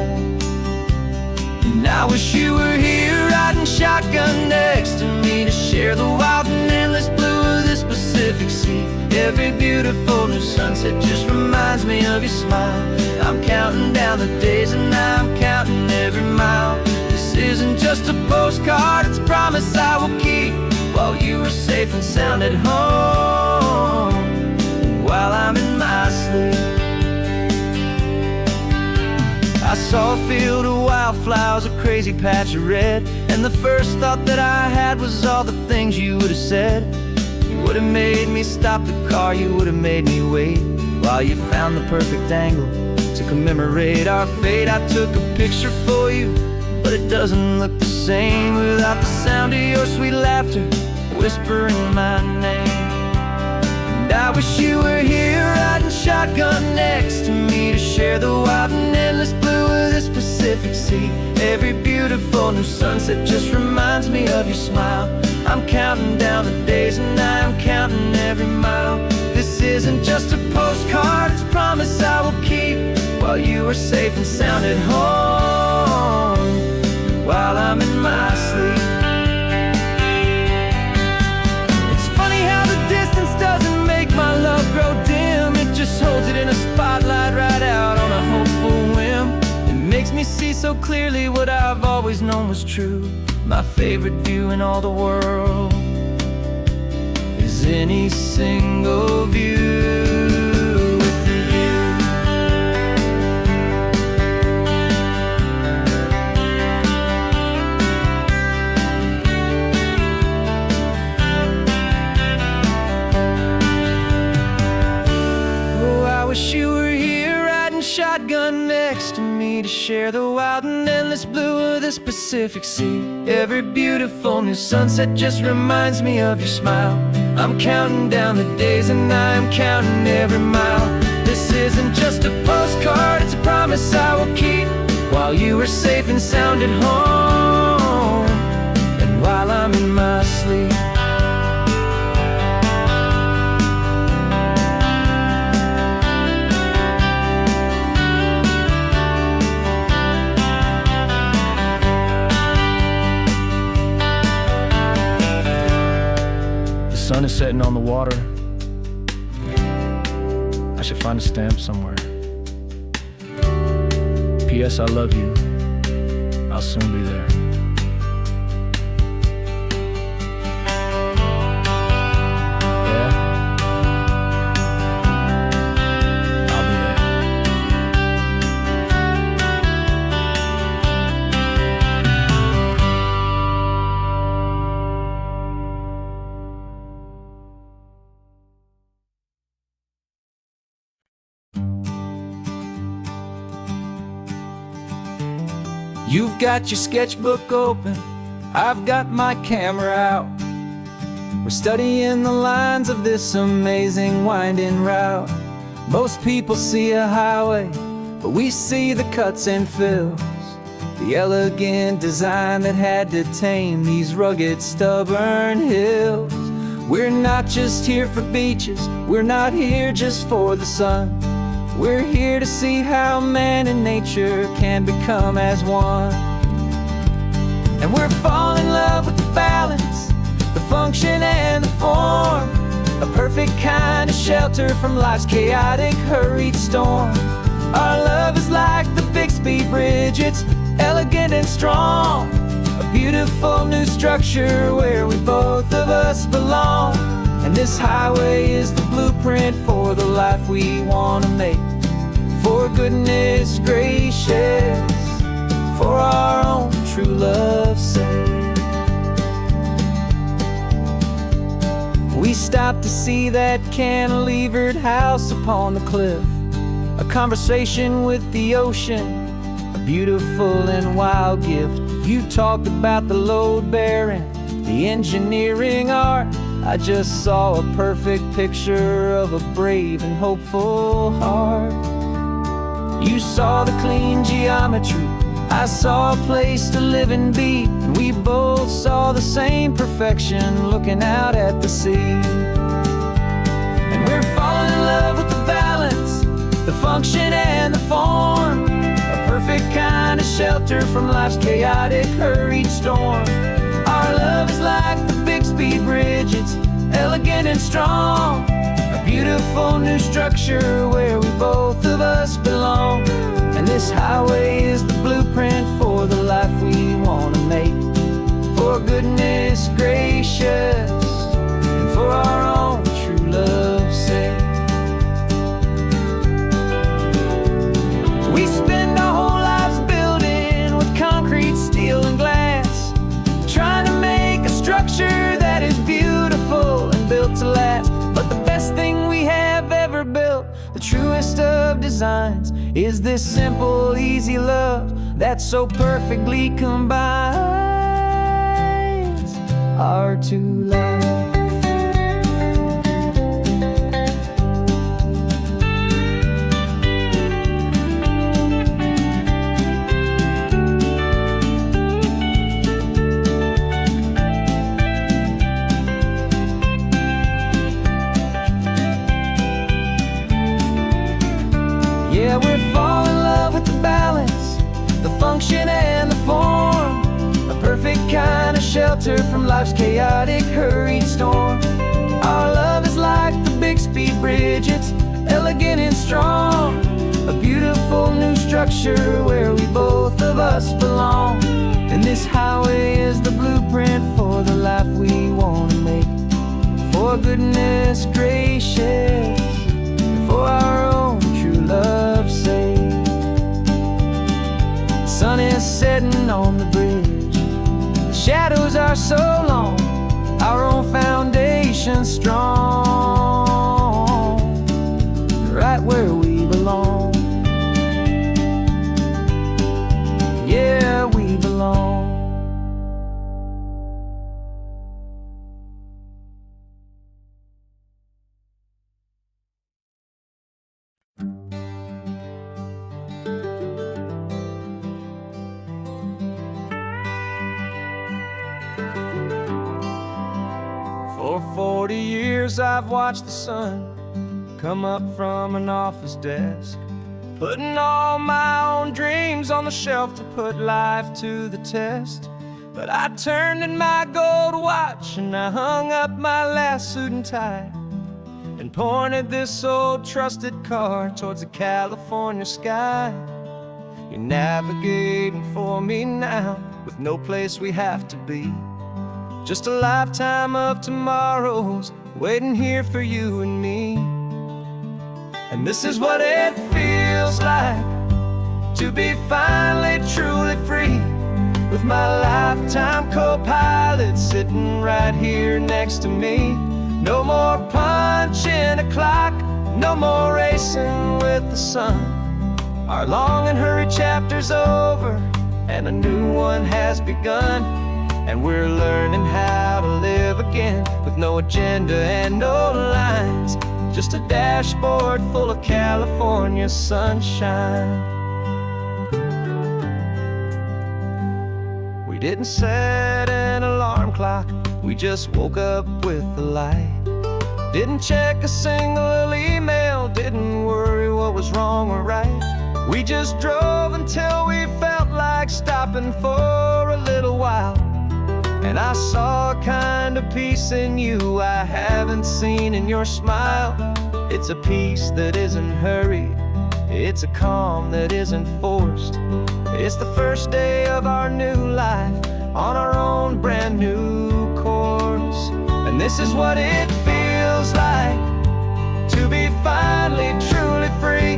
And I wish you were here riding shotgun next to me, to share the wild and endless blue of this Pacific Sea. Every beautiful new sunset just reminds me of your smile. I'm counting down the days and I'm counting every mile. This isn't just a postcard, it's a promise I will keep, while you are safe and sound at home, and while I'm in my sleep. I saw a field of wildflowers, a crazy patch of red, and the first thought that I had was all the things you would have said. You would have made me stop the car, you would have made me wait, while you found the perfect angle to commemorate our fate. I took a picture for you, but it doesn't look the same without the sound of your sweet laughter whispering my name. And I wish you were here riding shotgun next to me, to share the wild and endless blue of this Pacific Sea. Every beautiful new sunset just reminds me of your smile. I'm counting down the days and I'm counting every mile. This isn't just a postcard, it's a promise I will keep, while you are safe and sound at home, while I'm in my sleep. It's funny how the distance doesn't make my love grow dim, it just holds it in a spotlight right out on a hopeful whim. It makes me see so clearly what I've always known was true. My favorite view in all the world is any single view with you. Oh, I wish you were here riding shotgun next to me, to share the wild and endless blue of this Pacific Sea. Every beautiful new sunset just reminds me of your smile. I'm counting down the days and I'm counting every mile. This isn't just a postcard, it's a promise I will keep, while you are safe and sound at home, and while I'm in my sleep. sun is setting on the water. I should find a stamp somewhere. P.S. I love you. I'll soon be there. Yeah? I'll be there. You've got your sketchbook open, I've got my camera out. We're studying the lines of this amazing winding route. Most people see a highway, but we see the cuts and fills, the elegant design that had to tame these rugged, stubborn hills. We're not just here for beaches, we're not here just for the sun. We're here to see how man and nature can become as one. And we're falling in love with the balance, the function and the form, a perfect kind of shelter from life's chaotic, hurried storm. Our love is like the Bixby Bridge, it's elegant and strong, a beautiful new structure where we both of us belong. And this highway is the blueprint for the life we want to make. For goodness gracious, for our own true love's sake. We stopped to see that cantilevered house upon the cliff, a conversation with the ocean, a beautiful and wild gift. You talked about the load bearing, the engineering art. I just saw a perfect picture of a brave and hopeful heart. You saw the clean geometry, I saw a place to live and be, and we both saw the same perfection looking out at the sea. And we're falling in love with the balance, the function and the form, a perfect kind of shelter from life's chaotic, hurried storm. Our love is like the Bixby Bridge, it's elegant and strong, a beautiful new structure where we both of us belong. And this highway is the blueprint for the life we want to make. For goodness gracious, and for our own true love's sake. We spend our whole lives building with concrete, steel and glass, trying to make a structure that is beautiful and built to last. But the best thing we have ever built, the truest of designs, is this simple, easy love that so perfectly combines our two lives. Yeah, we're falling in love with the balance, the function and the form, a perfect kind of shelter from life's chaotic, hurried storm. Our love is like the Bixby Bridge, it's elegant and strong, a beautiful new structure where we both of us belong. And this highway is the blueprint for the life we want to make. For goodness gracious, for our own true love's sake. The sun is setting on the bridge, the shadows are so long, our own foundation strong, right where we belong. Yeah, we belong. For 40 years I've watched the sun come up from an office desk, putting all my own dreams on the shelf to put life to the test. But I turned in my gold watch and I hung up my last suit and tie and pointed this old trusted car towards the California sky. You're navigating for me now with no place we have to be. Just a lifetime of tomorrows waiting here for you and me. And this is what it feels like to be finally truly free, with my lifetime co-pilot sitting right here next to me. No more punching a clock, no more racing with the sun. Our long and hurried chapter's over and a new one has begun. And we're learning how to live again with no agenda and no lines, just a dashboard full of California sunshine. We didn't set an alarm clock, we just woke up with the light. Didn't check a single email, didn't worry what was wrong or right. We just drove until we felt like stopping for a little while. And I saw a kind of peace in you I haven't seen in your smile. It's a peace that isn't hurried, it's a calm that isn't forced. It's the first day of our new life on our own brand new course. And this is what it feels like to be finally truly free,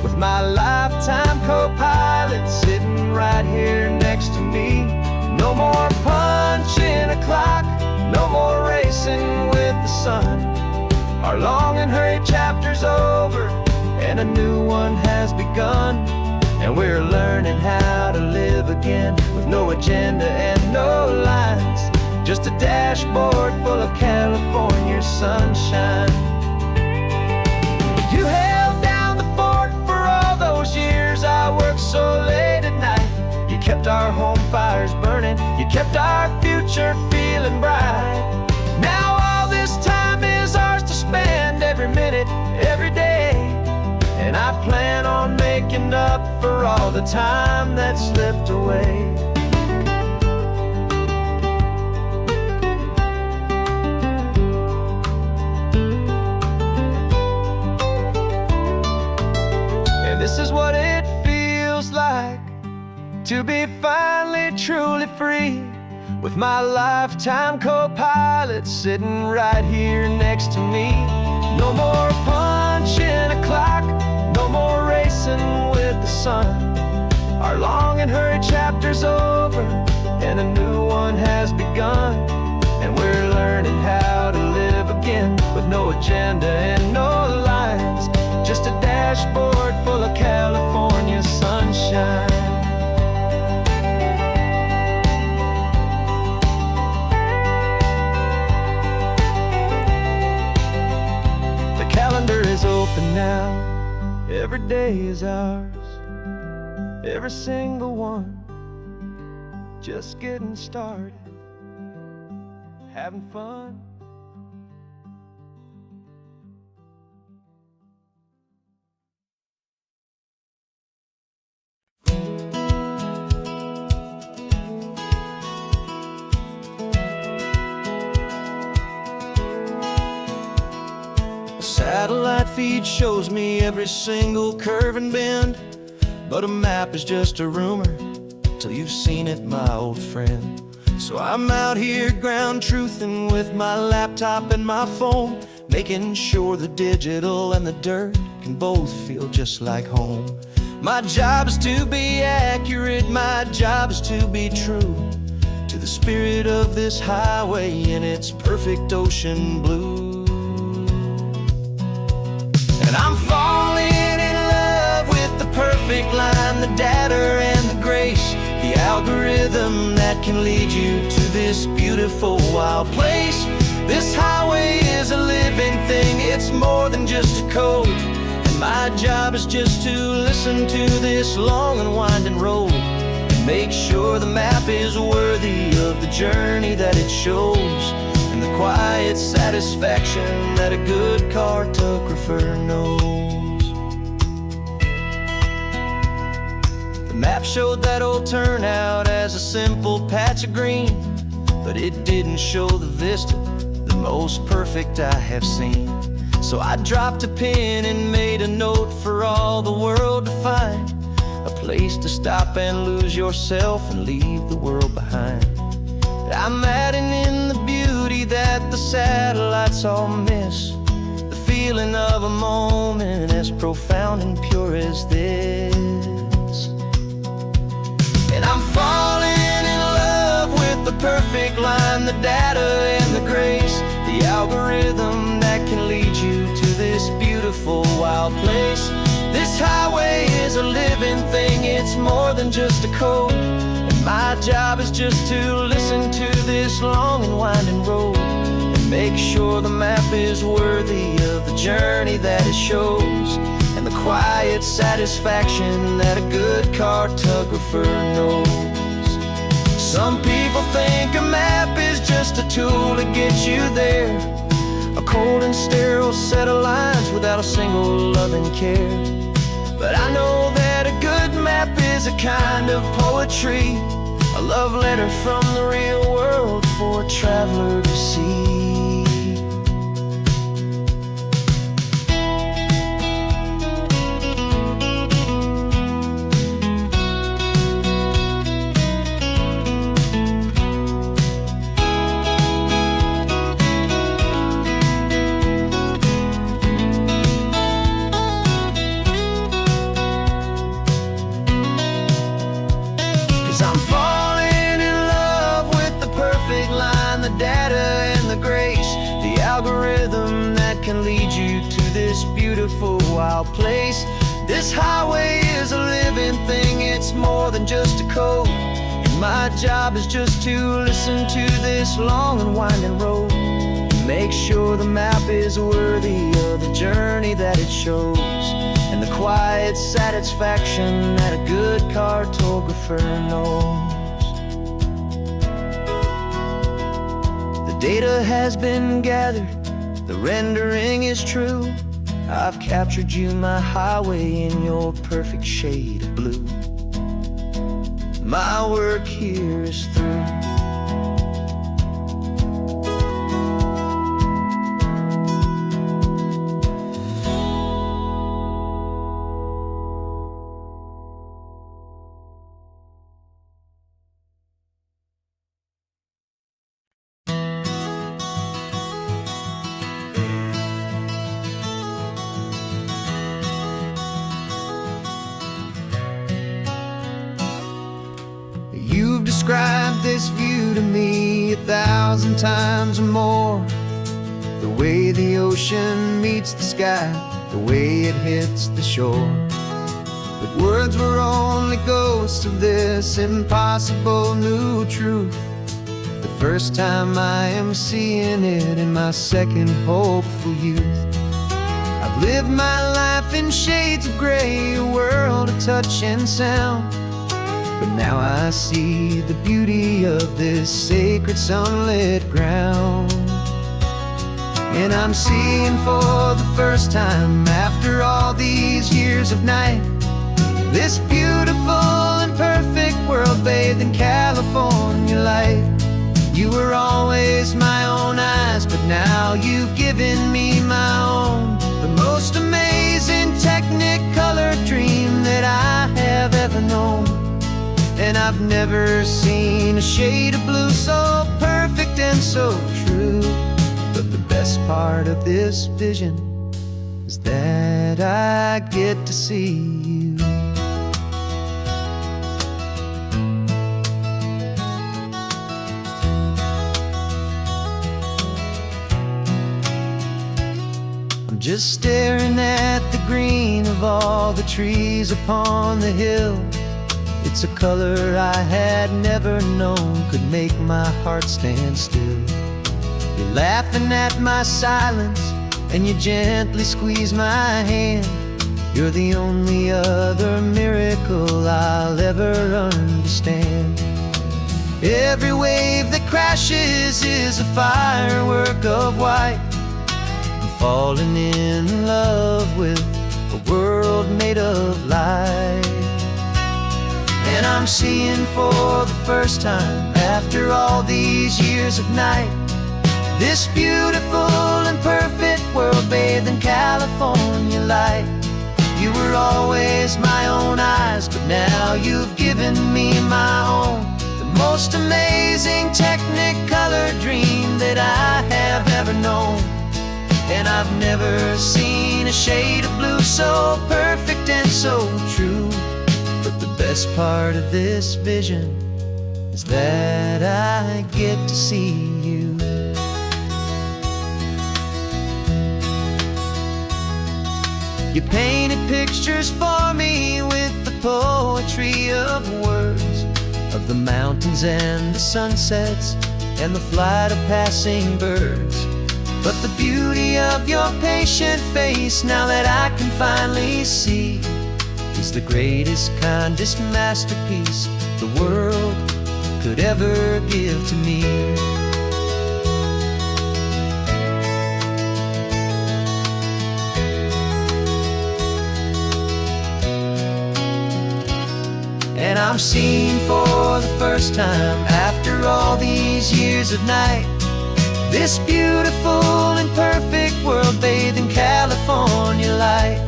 with my lifetime co-pilot sitting right here next to me. No more punching a clock, no more racing with the sun. Our long and hurried chapter's over and a new one has begun. And we're learning how to live again with no agenda and no lines, just a dashboard full of California sunshine. You held down the fort for all those years I worked so late at night. You kept our home fires burning, you kept our future feeling bright. Now all this time is ours to spend, every minute, every day. And I plan on making up for all the time that slipped away. And this is what it feels like to be finally truly free, with my lifetime co-pilot sitting right here next to me. No more punching a clock, no more racing with the sun. Our long and hurried chapter's over and a new one has begun. And we're learning how to live again with no agenda and no lines, just a dashboard full of California sunshine. The calendar is open now, every day is ours, every single one, just getting started, having fun. Satellite feed shows me every single curve and bend, but a map is just a rumor till you've seen it, my old friend. So I'm out here ground truthing with my laptop and my phone, making sure the digital and the dirt can both feel just like home. My job is to be accurate, my job is to be true to the spirit of this highway in its perfect ocean blue. And I'm falling in love with the perfect line, the data and the grace, the algorithm that can lead you to this beautiful wild place. This highway is a living thing, it's more than just a code. And my job is just to listen to this long and winding road and make sure the map is worthy of the journey that it shows, and the quiet satisfaction that a good cartographer knows. The map showed that old turnout as a simple patch of green, but it didn't show the vista, the most perfect I have seen. So I dropped a pin and made a note for all the world to find, a place to stop and lose yourself and leave the world behind. I'm adding in the beauty that the satellites all miss, the feeling of a moment as profound and pure as this. And I'm falling in love with the perfect line, the data and the grace, the algorithm that can lead you to this beautiful wild place. This highway is a living thing, it's more than just a code. And my job is just to listen to this long and winding road and make sure the map is worthy of the journey that it shows, and the quiet satisfaction that a good cartographer knows. Some people think a map is just a tool to get you there, a cold and sterile set of lines without a single loving care. But I know that a good map is a kind of poetry, a love letter from the real world for a traveler to see. 'Cause I'm falling in love with the perfect line, the data and the grace, the algorithm that can lead you to this beautiful wild place. This highway is a living thing, it's more than just a code. And my job is just to listen to this long and winding road and make sure the map is worthy of the journey that it shows, and the quiet satisfaction that a good cartographer knows. The data has been gathered, the rendering is true. I've captured you, my highway, in your perfect shade of blue. My work here is through. You've described this view to me 1,000 times or more. The way the ocean meets the sky, the way it hits the shore. But words were only ghosts of this impossible new truth. The first time I am seeing it in my second hopeful youth. I've lived my life in shades of gray, a world of touch and sound. But now I see the beauty of this sacred sunlit ground. And I'm seeing for the first time, after all these years of night, this beautiful and perfect world bathed in California light. You were always my own eyes, but now you've given me my own. The most amazing technicolor dream that I have ever known. And I've never seen a shade of blue so perfect and so true. But the best part of this vision is that I get to see you. I'm just staring at the green of all the trees upon the hill. It's a color I had never known could make my heart stand still. You're laughing at my silence, and you gently squeeze my hand. You're the only other miracle I'll ever understand. Every wave that crashes is a firework of white. I'm falling in love with a world made of light. And I'm I'm seeing for the first time, after all these years of night, this beautiful and perfect world bathed in California light. You were always my own eyes, but now you've given me my own. The most amazing technicolor dream that I have ever known. And I've never seen a shade of blue so perfect and so true. But the best part of this vision is that I get to see you. You painted pictures for me with the poetry of words, of the mountains and the sunsets and the flight of passing birds. But the beauty of your patient face, now that I can finally see, is the greatest, kindest masterpiece the world could ever give to me. And I'm seeing for the first time, after all these years of night, this beautiful and perfect world bathed in California light.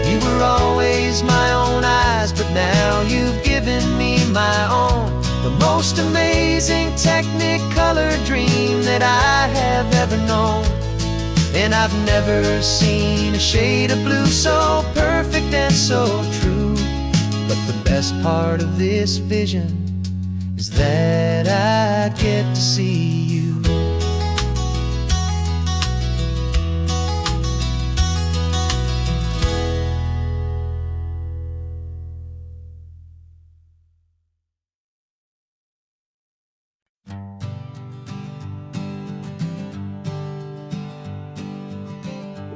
You were always my own eyes, but now you've given me my own. The most amazing technicolor dream that I have ever known. And I've never seen a shade of blue so perfect and so true. But the best part of this vision is that I get to see you.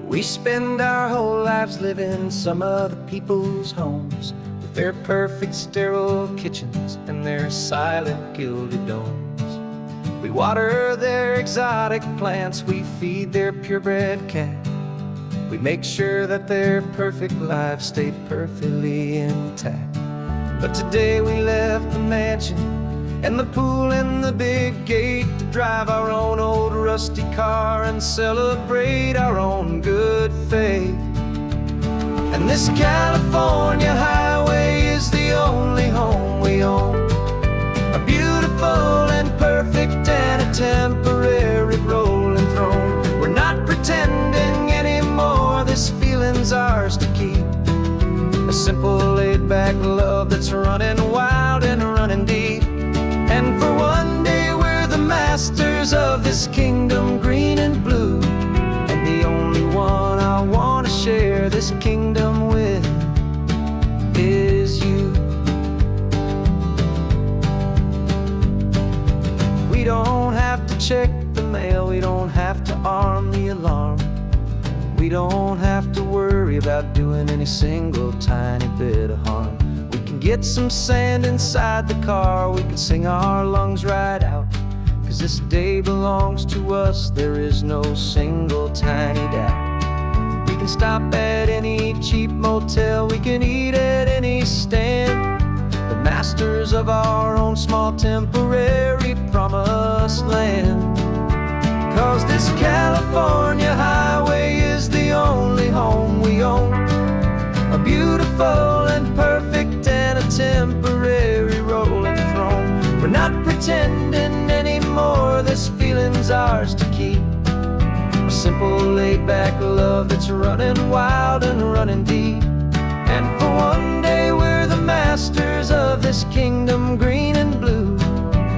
We spend our whole lives living some other people's homes, with their perfect sterile kitchens and their silent gilded domes. We water their exotic plants, we feed their purebred cat. We make sure that their perfect lives stay perfectly intact. But today we left the mansion and the pool and the big gate to drive our own old rusty car and celebrate our own good faith. And this California highway is the only home we own, a beautiful and perfect and a temporary rolling throne. We're not pretending anymore, this feeling's ours to keep, a simple laid-back love that's running wild and running deep. And for one day we're the masters of this kingdom green and blue, and the only one I want to share this kingdom with is you. We don't have to check the mail, we don't have to arm the alarm, we don't have to worry about doing any single tiny bit of harm. We can get some sand inside the car, we can sing our lungs right out, 'cause this day belongs to us, there is no single tiny doubt. We can stop at any cheap motel, we can eat at any stand, the masters of our own small temporary promised land. 'Cause this California highway is the only home we own, a beautiful and perfect and a temporary rolling throne. We're not pretending anymore, this feeling's ours to keep, a simple laid-back love that's running wild and running deep. And for one day we're the masters of this kingdom green and blue,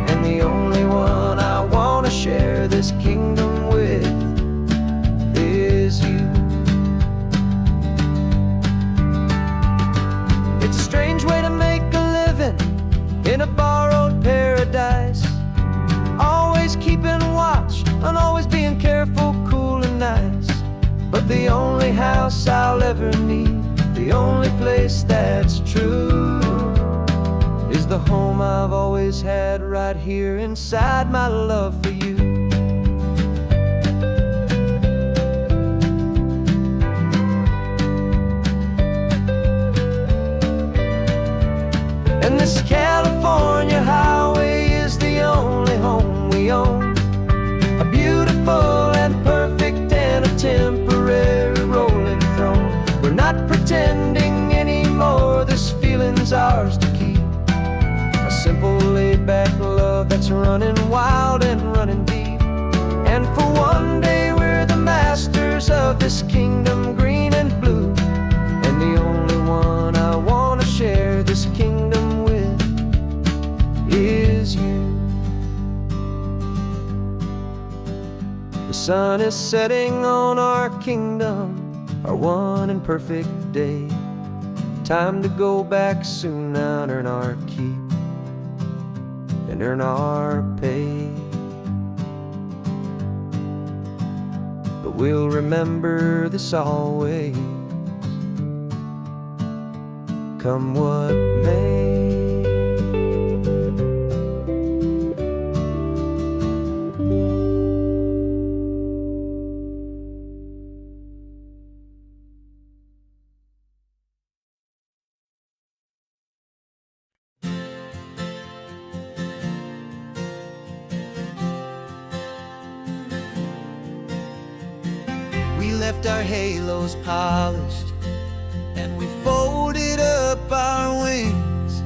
and the only one I want to share this kingdom with is you. It's a strange way to make a living in a borrowed paradise, always keeping watch and always being careful, cool and nice. But the only house I'll ever need, the only place that's true, is the home I've always had right here inside my love for you. And this California that's running wild and running deep. And for one day we're the masters of this kingdom, green and blue. And the only one I want to share this kingdom with is you. The sun is setting on our kingdom, our one and perfect day. Time to go back soon now and earn our keep and earn our pay. But we'll remember this always, come what may. We left our halos polished, and we folded up our wings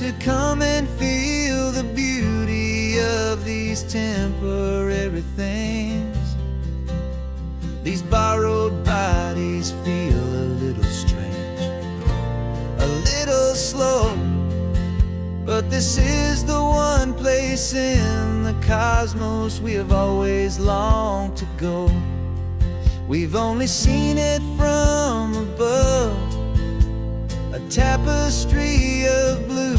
to come and feel the beauty of these temporary things. These borrowed bodies feel a little strange, a little slow, but this is the one place in the cosmos we have always longed to go. We've only seen it from above, a tapestry of blue,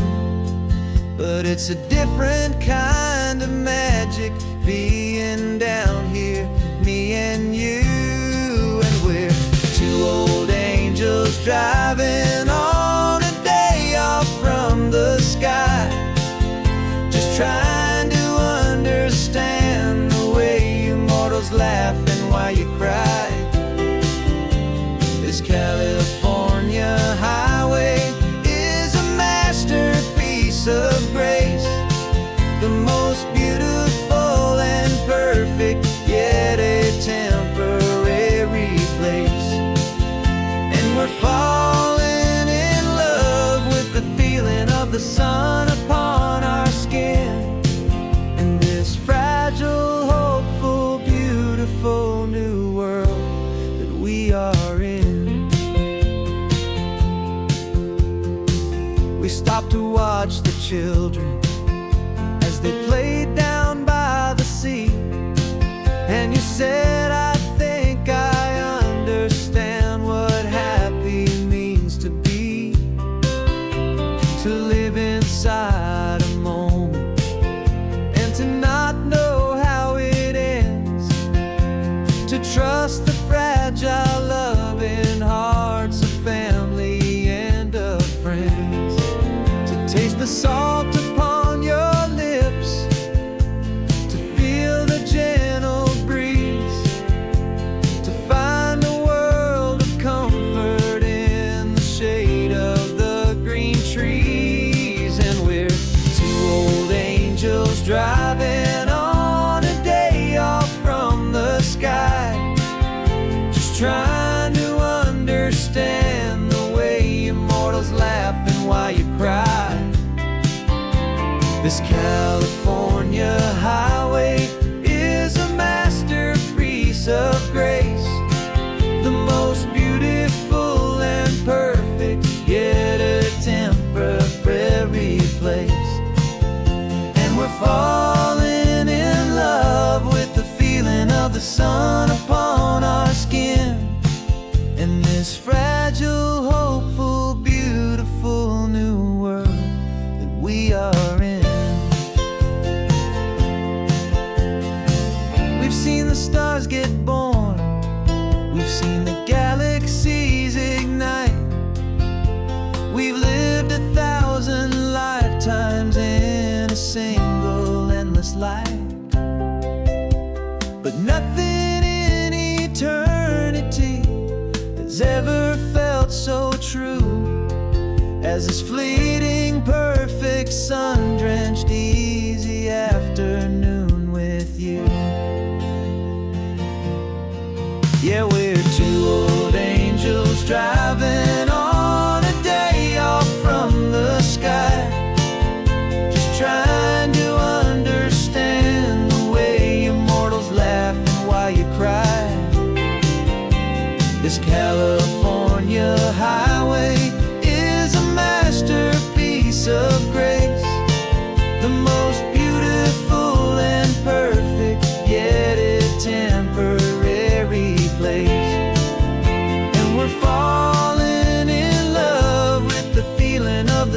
but it's a different kind of magic being down here, me and you. And we're two old angels driving on a day off from the sky, just trying to understand the way you mortals laugh and why you cry. This California highway is a masterpiece of grace, the most beautiful and perfect, yet a temporary place. And we're falling in love with the feeling of the sun upon our skin, in this fragile, hopeful, beautiful new world that we are in. We stopped to watch the children as they played down by the sea, and you said, I think I understand what happy means to be, to live inside a moment and to not know how it ends, to trust the fragile loving hearts of family and of friends, to taste the salt upon your lips, to feel the gentle breeze, to find a world of comfort in the shade of the green trees. And we're two old angels driving on a day off from the sky, just trying to understand the way you mortals laugh and why you cry. This California highway is a masterpiece of grace, the most beautiful and perfect, yet a temporary place. And we're falling in love with the feeling of the sun upon our skin, in this fragile, hopeful, beautiful new world that we are in. We've seen the stars get born, we've seen the galaxies ignite, we've lived 1,000 lifetimes in a single endless life. But nothing in eternity has ever felt so true as this fleeting, perfect, sun-drenched, easy afternoon with you. Yeah, we're two old angels driving on a day off from the sky, just trying to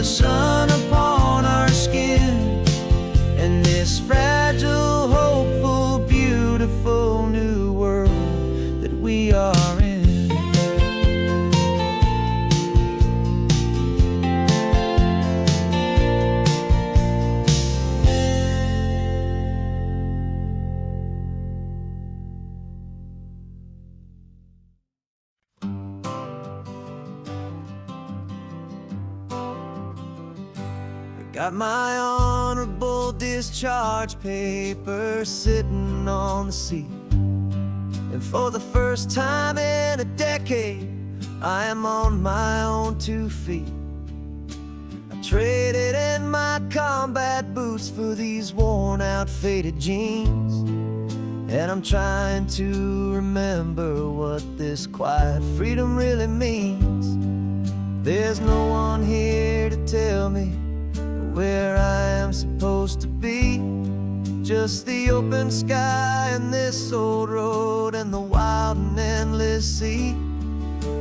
the sun upon our skin, and this fragile, hopeful, beautiful new world that we are in. Got my honorable discharge paper sitting on the seat, and for the first time in a decade, I am on my own 2 feet. I traded in my combat boots for these worn out, faded jeans, and I'm trying to remember what this quiet freedom really means. There's no one here to tell me where I am supposed to be, just the open sky and this old road and the wild and endless sea.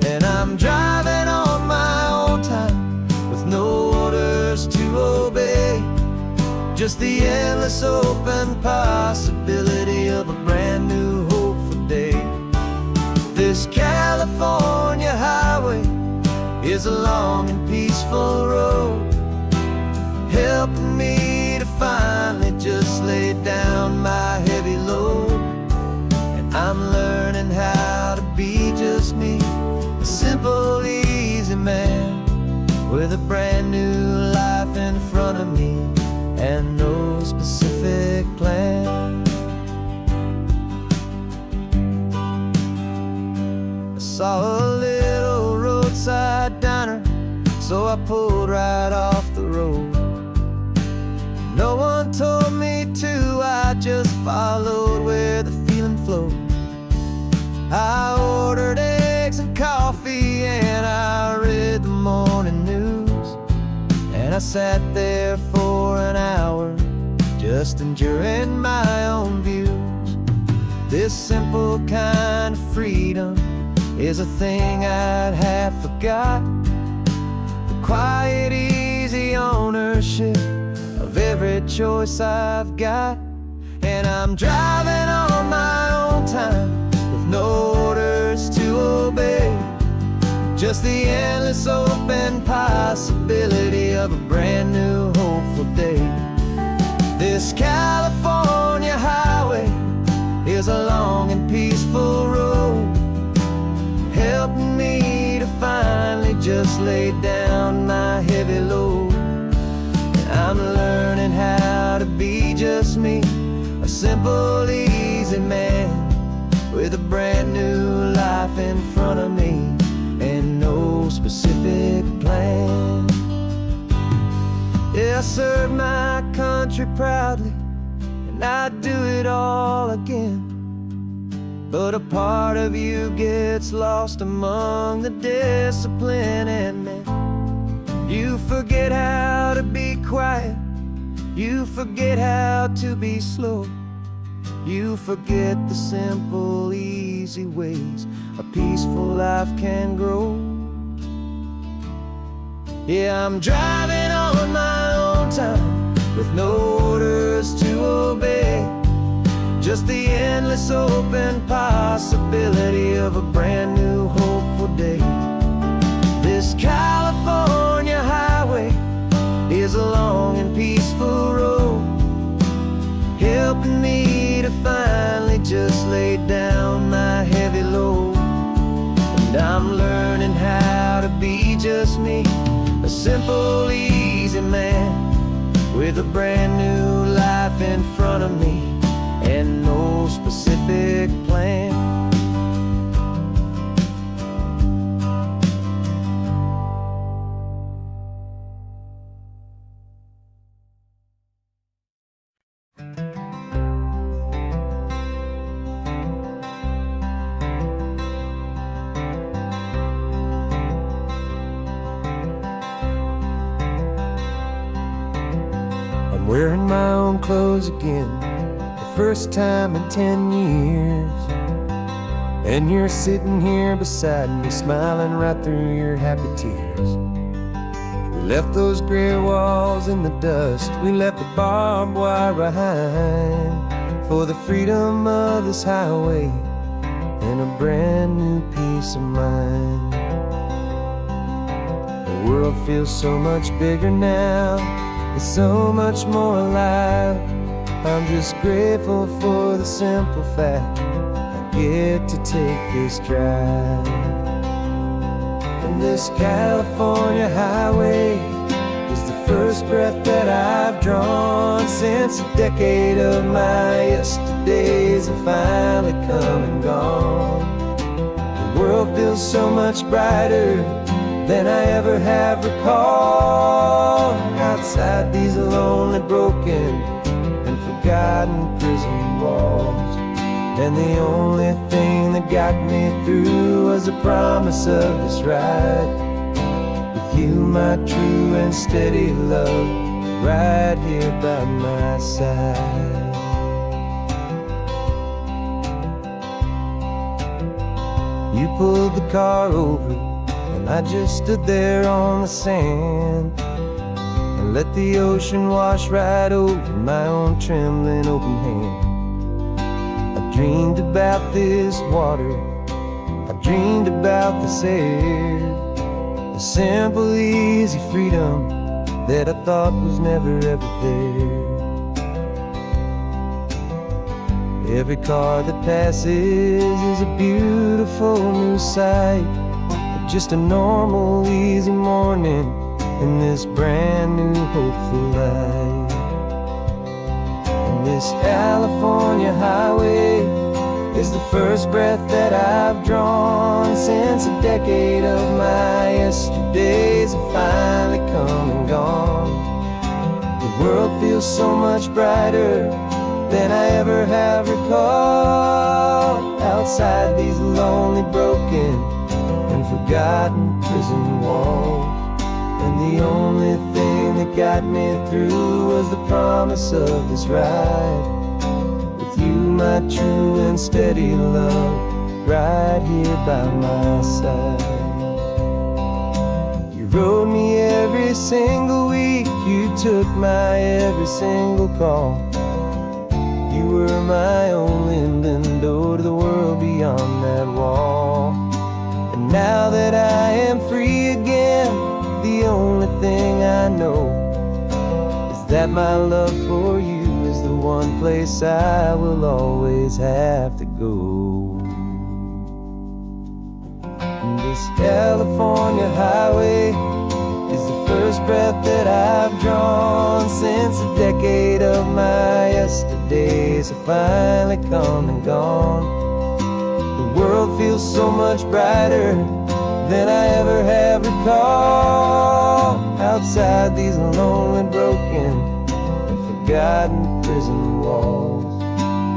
And I'm driving on my own time with no orders to obey, just the endless open possibility of a brand new hopeful day. This California highway is a long and peaceful road, helping me to finally just lay down my heavy load. And I'm learning how to be just me, a simple, easy man with a brand new life in front of me and no specific plan. I saw a little roadside diner, so I pulled right off the road. No one told me to, I just followed where the feeling flowed. I ordered eggs and coffee and I read the morning news, and I sat there for an hour just enduring my own views. This simple kind of freedom is a thing I'd have forgot, the quiet, easy ownership of every choice I've got. And I'm driving on my own time with no orders to obey, just the endless open possibility of a brand new hopeful day. This California highway is a long and peaceful road, helping me to finally just lay down my heavy load. I'm learning how to be just me, a simple, easy man with a brand new life in front of me and no specific plan. Yeah, I served my country proudly and I'd do it all again, but a part of you gets lost among the discipline and men. You forget how to be quiet, you forget how to be slow, you forget the simple, easy ways a peaceful life can grow. Yeah, I'm driving on my own time with no orders to obey, just the endless open possibility of a brand new hopeful day. This California highway is a long and peaceful road, helping me to finally just lay down my heavy load. And I'm learning how to be just me, a simple, easy man with a brand new life in front of me and no specific plan. I'm wearing my own clothes again, the first time in 10 years. And you're sitting here beside me, smiling right through your happy tears. We left those gray walls in the dust. We left the barbed wire behind for the freedom of this highway and a brand new peace of mind. The world feels so much bigger now, it's so much more alive. I'm just grateful for the simple fact I get to take this drive. And this California highway is the first breath that I've drawn since a decade of my yesterdays have finally come and gone. The world feels so much brighter than I ever have recalled. Outside these lonely, broken, and forgotten prison walls. And the only thing that got me through was the promise of this ride with you, my true and steady love, right here by my side. You pulled the car over and I just stood there on the sand and let the ocean wash right over my own trembling open hand. I dreamed about this water, I dreamed about this air, the simple, easy freedom that I thought was never ever there. Every car that passes is a beautiful new sight, but just a normal, easy morning in this brand new, hopeful life. And this California highway is the first breath that I've drawn since a decade of my yesterdays have finally come and gone. The world feels so much brighter than I ever have recalled. Outside these lonely, broken, and forgotten prison walls. And the only thing that got me through was the promise of this ride with you, my true and steady love, right here by my side. You rode me every single week, you took my every single call. You were my only window to the world beyond that wall. And now that I am free again, the only thing I know is that my love for you is the one place I will always have to go. And this California highway is the first breath that I've drawn since a decade of my yesterdays have finally come and gone. The world feels so much brighter than I ever have recalled. Outside these lonely, broken, and forgotten prison walls.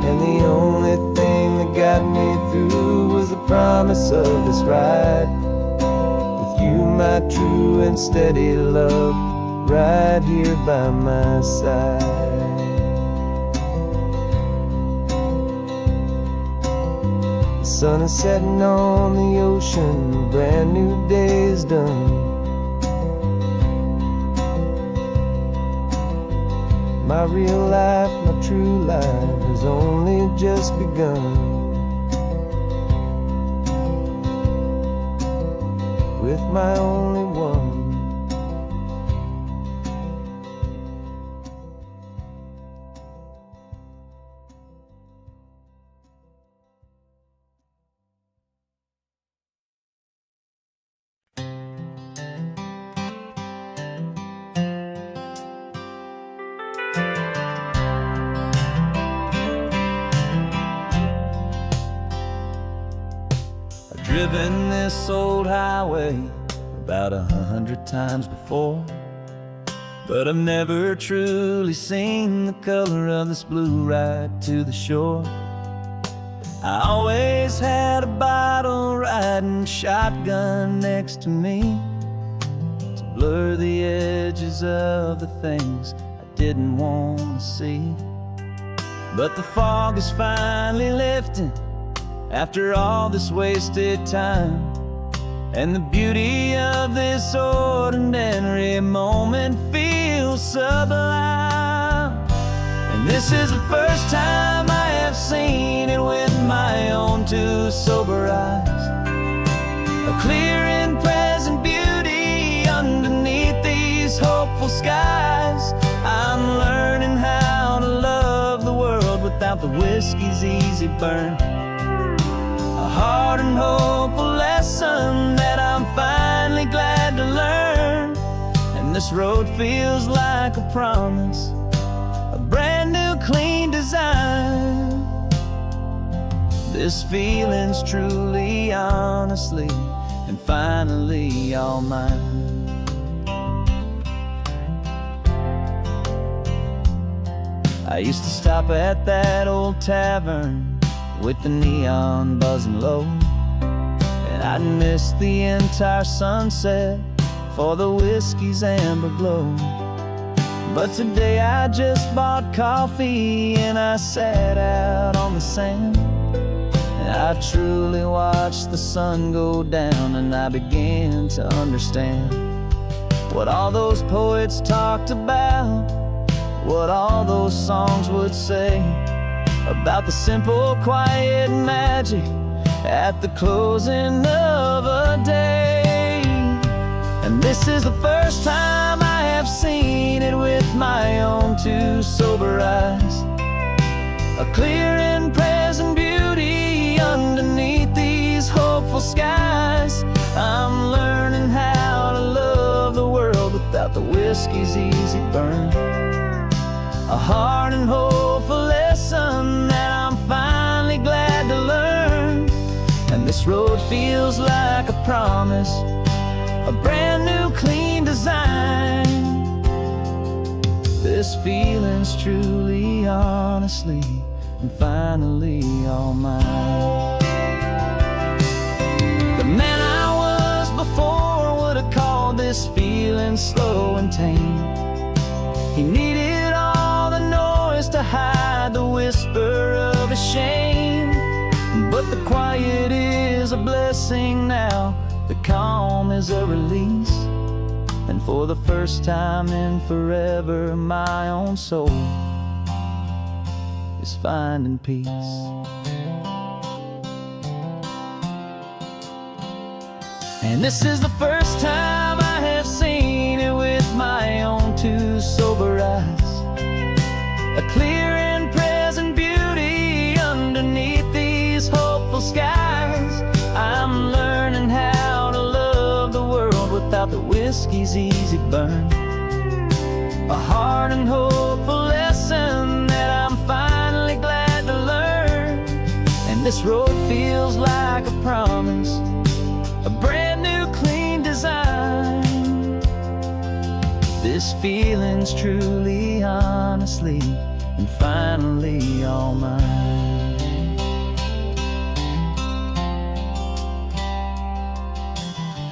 And the only thing that got me through was the promise of this ride with you, my true and steady love, right here by my side. The sun is setting on the ocean, a brand new day is done. My real life, my true life has only just begun. With my only one. Driven this old highway about 100 times before, but I've never truly seen the color of this blue right to the shore. I always had a bottle riding shotgun next to me to blur the edges of the things I didn't want to see. But the fog is finally lifting after all this wasted time, and the beauty of this ordinary every moment feels sublime. And this is the first time I have seen it with my own two sober eyes. A clear and present beauty underneath these hopeful skies. I'm learning how to love the world without the whiskey's easy burn. A hard and hopeful lesson that I'm finally glad to learn. And this road feels like a promise, a brand new clean design. This feeling's truly, honestly, and finally all mine. I used to stop at that old tavern with the neon buzzing low, and I'd miss the entire sunset for the whiskey's amber glow. But today I just bought coffee and I sat out on the sand, and I truly watched the sun go down, and I began to understand what all those poets talked about, what all those songs would say about the simple, quiet magic at the closing of a day. And this is the first time I have seen it with my own two sober eyes. A clear and present beauty underneath these hopeful skies. I'm learning how to love the world without the whiskey's easy burn. A hard and hopeful lesson that I'm finally glad to learn. And this road feels like a promise, a brand new clean design. This feeling's truly, honestly, and finally all mine. The man I was before would have called this feeling slow and tame. He needed all the noise to hide the whisper of his shame. But the quiet is a blessing now, the calm is a release. And for the first time in forever, my own soul is finding peace. And this is the first time I have seen it with my own two sober eyes. A clear and present beauty underneath these hopeful skies. I'm learning how to love the world without the whiskey's easy burn. A hard and hopeful lesson that I'm finally glad to learn. And this road feels like a promise, a brand new clean design. This feeling's truly, honestly, and finally all mine.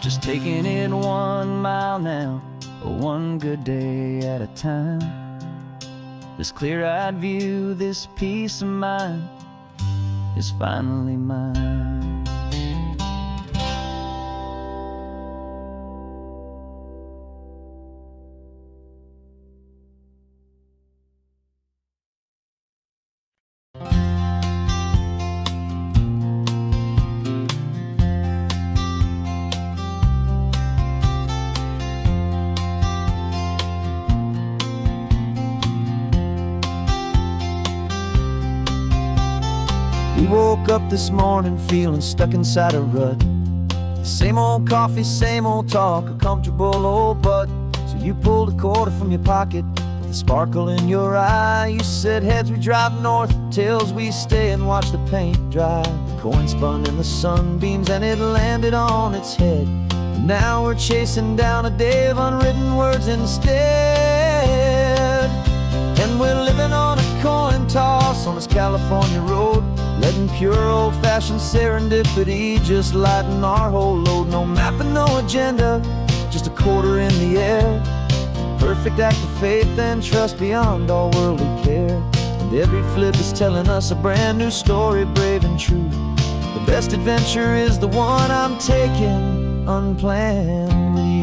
Just taking it 1 mile now, one good day at a time. This clear-eyed view, this peace of mind is finally mine. We woke up this morning feeling stuck inside a rut. Same old coffee, same old talk, a comfortable old butt. So you pulled a quarter from your pocket with a sparkle in your eye. You said, heads we drive north, tails we stay and watch the paint dry. The coin spun in the sunbeams and it landed on its head. And now we're chasing down a day of unwritten words instead. And we're living on a coin toss on this California road, letting pure old-fashioned serendipity just lighten our whole load. No map and no agenda, just a quarter in the air. Perfect act of faith and trust beyond all worldly care. And every flip is telling us a brand new story, brave and true. The best adventure is the one I'm taking unplanned with you.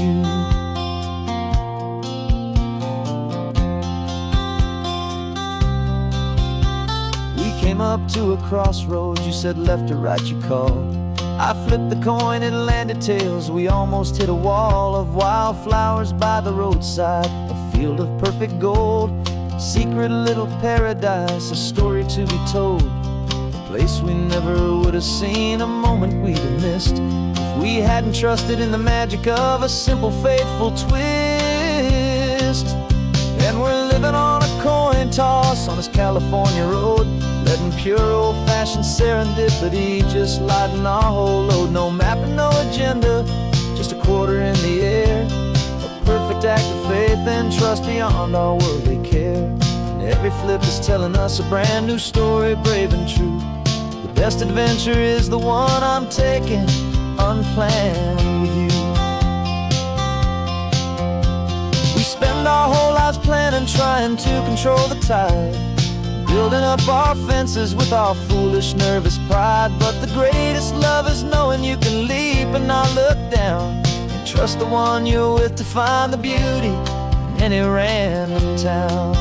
came up to a crossroads. You said left or right, you called. I flipped the coin, it landed tails. We almost hit a wall of wildflowers by the roadside, a field of perfect gold, secret little paradise, a story to be told, a place we never would have seen, a moment we'd have missed if we hadn't trusted in the magic of a simple, faithful twist. And we're living on a coin toss on this California road, letting pure old-fashioned serendipity just lighten our whole load. No map and no agenda, just a quarter in the air, a perfect act of faith and trust beyond all worldly care. And every flip is telling us a brand new story, brave and true. The best adventure is the one I'm taking, unplanned with you. We spend our whole lives planning, trying to control the tide, building up our fences with our foolish, nervous pride. But the greatest love is knowing you can leap and not look down, and trust the one you're with to find the beauty in any random town.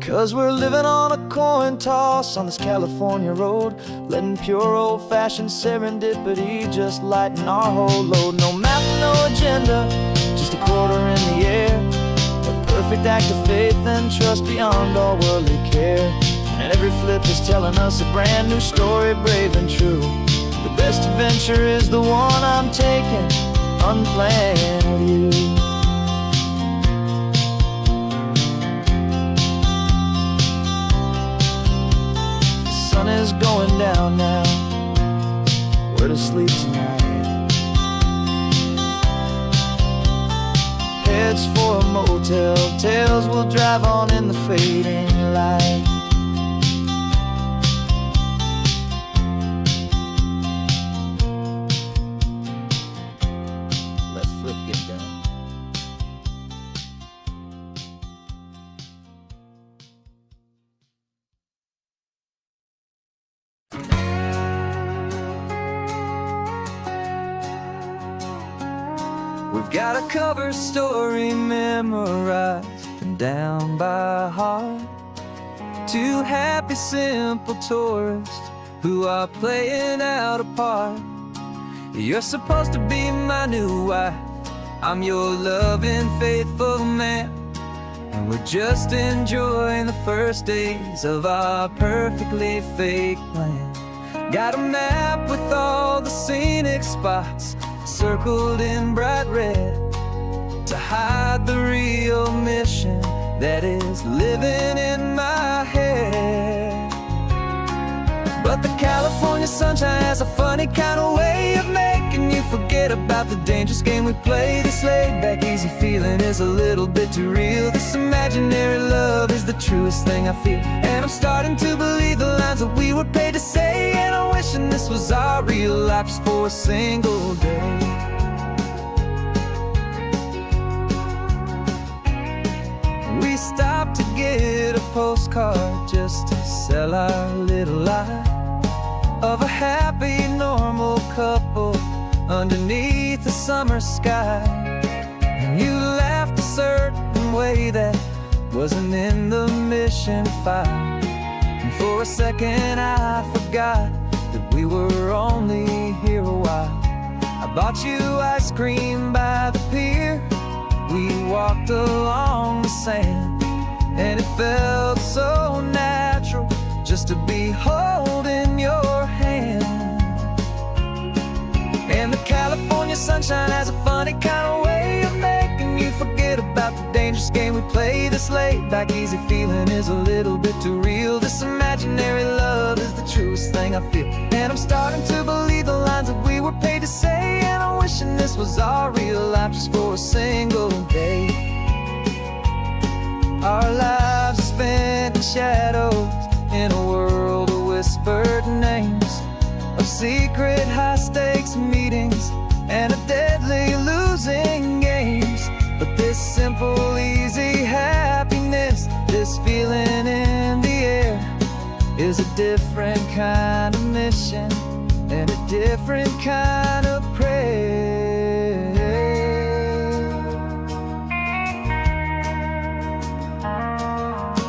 'Cause we're living on a coin toss on this California road, letting pure old-fashioned serendipity just lighten our whole load. No map, no agenda, just a quarter in the air, a perfect act of faith and trust beyond all worldly care. And every flip is telling us a brand new story, brave and true. The best adventure is the one I'm taking, unplanned with you. The sun is going down now, we're to sleep tonight. Heads for a motel, tails will drive on in the fading light. Let's flip get down. We've got a cover story memorized and down by heart. Two happy, simple tourists who are playing out a part. You're supposed to be my new wife, I'm your loving, faithful man, and we're just enjoying the first days of our perfectly fake plan. Got a map with all the scenic spots circled in bright red to hide the real mission that is living in my head. But the California sunshine has a funny kind of way of making you forget about the dangerous game we play. This laid-back, easy feeling is a little bit too real. This imaginary love is the truest thing I feel, and I'm starting to believe the lines that we were paid to say. And I'm wishing this was our real life just for a single day. We stopped to get a postcard just to sell our little lie of a happy, normal couple underneath the summer sky. And you laughed a certain way that wasn't in the mission file, and for a second I forgot that we were only here a while. I bought you ice cream by the pier, we walked along the sand, and it felt so natural just to be holding your hand. And the California sunshine has a funny kind of way of making you forget about the dangerous game we play. This laid-back, easy feeling is a little bit too real. This imaginary love is the truest thing I feel, and I'm starting to believe the lines that we were paid to say. And I'm wishing this was our real life just for a single day. Our lives are spent in shadows, in a world of whispered names, of secret high-stakes meetings and of deadly losing games. But this simple, easy happiness, this feeling in the air, is a different kind of mission and a different kind of prayer.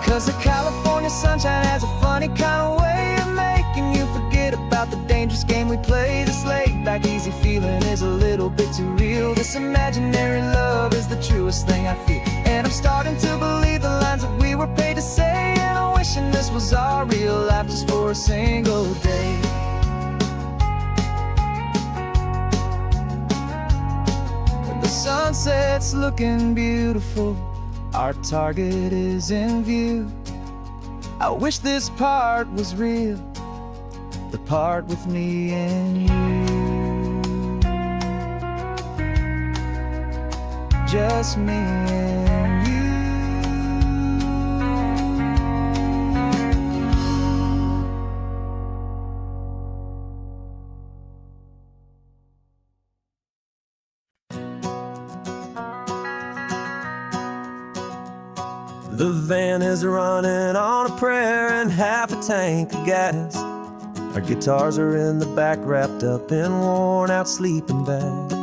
'Cause the California sunshine has a funny kind of way of making you forget about the dangerous game we play. This laid back easy feeling is a little bit too real. This imaginary love is the truest thing I feel, and I'm starting to believe the lines that we were paid to say. And I'm wishing this was our real life just for a single day. When the sunset's looking beautiful, our target is in view. I wish this part was real, the part with me and you. Just me and you. The van is running on a prayer and half a tank of gas. Our guitars are in the back, wrapped up in worn-out sleeping bags.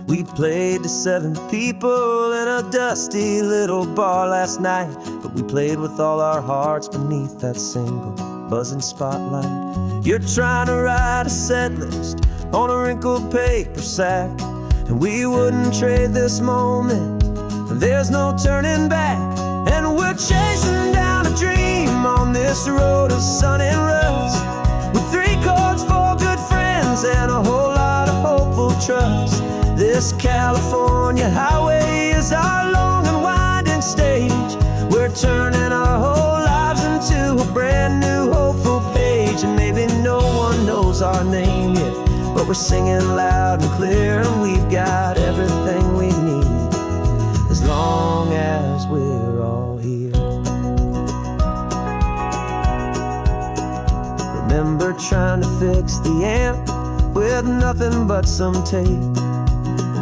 We played to 7 people in a dusty little bar last night, but we played with all our hearts beneath that single buzzing spotlight. You're trying to write a set list on a wrinkled paper sack, and we wouldn't trade this moment. There's no turning back, and we're chasing down a dream on this road of sun and rust, with 3 chords, 4 good friends, and a whole lot of hopeful trust. This California highway is our long and winding stage. We're turning our whole lives into a brand new hopeful page. And maybe no one knows our name yet, but we're singing loud and clear, and we've got everything we need, as long as we're all here. Remember trying to fix the amp with nothing but some tape,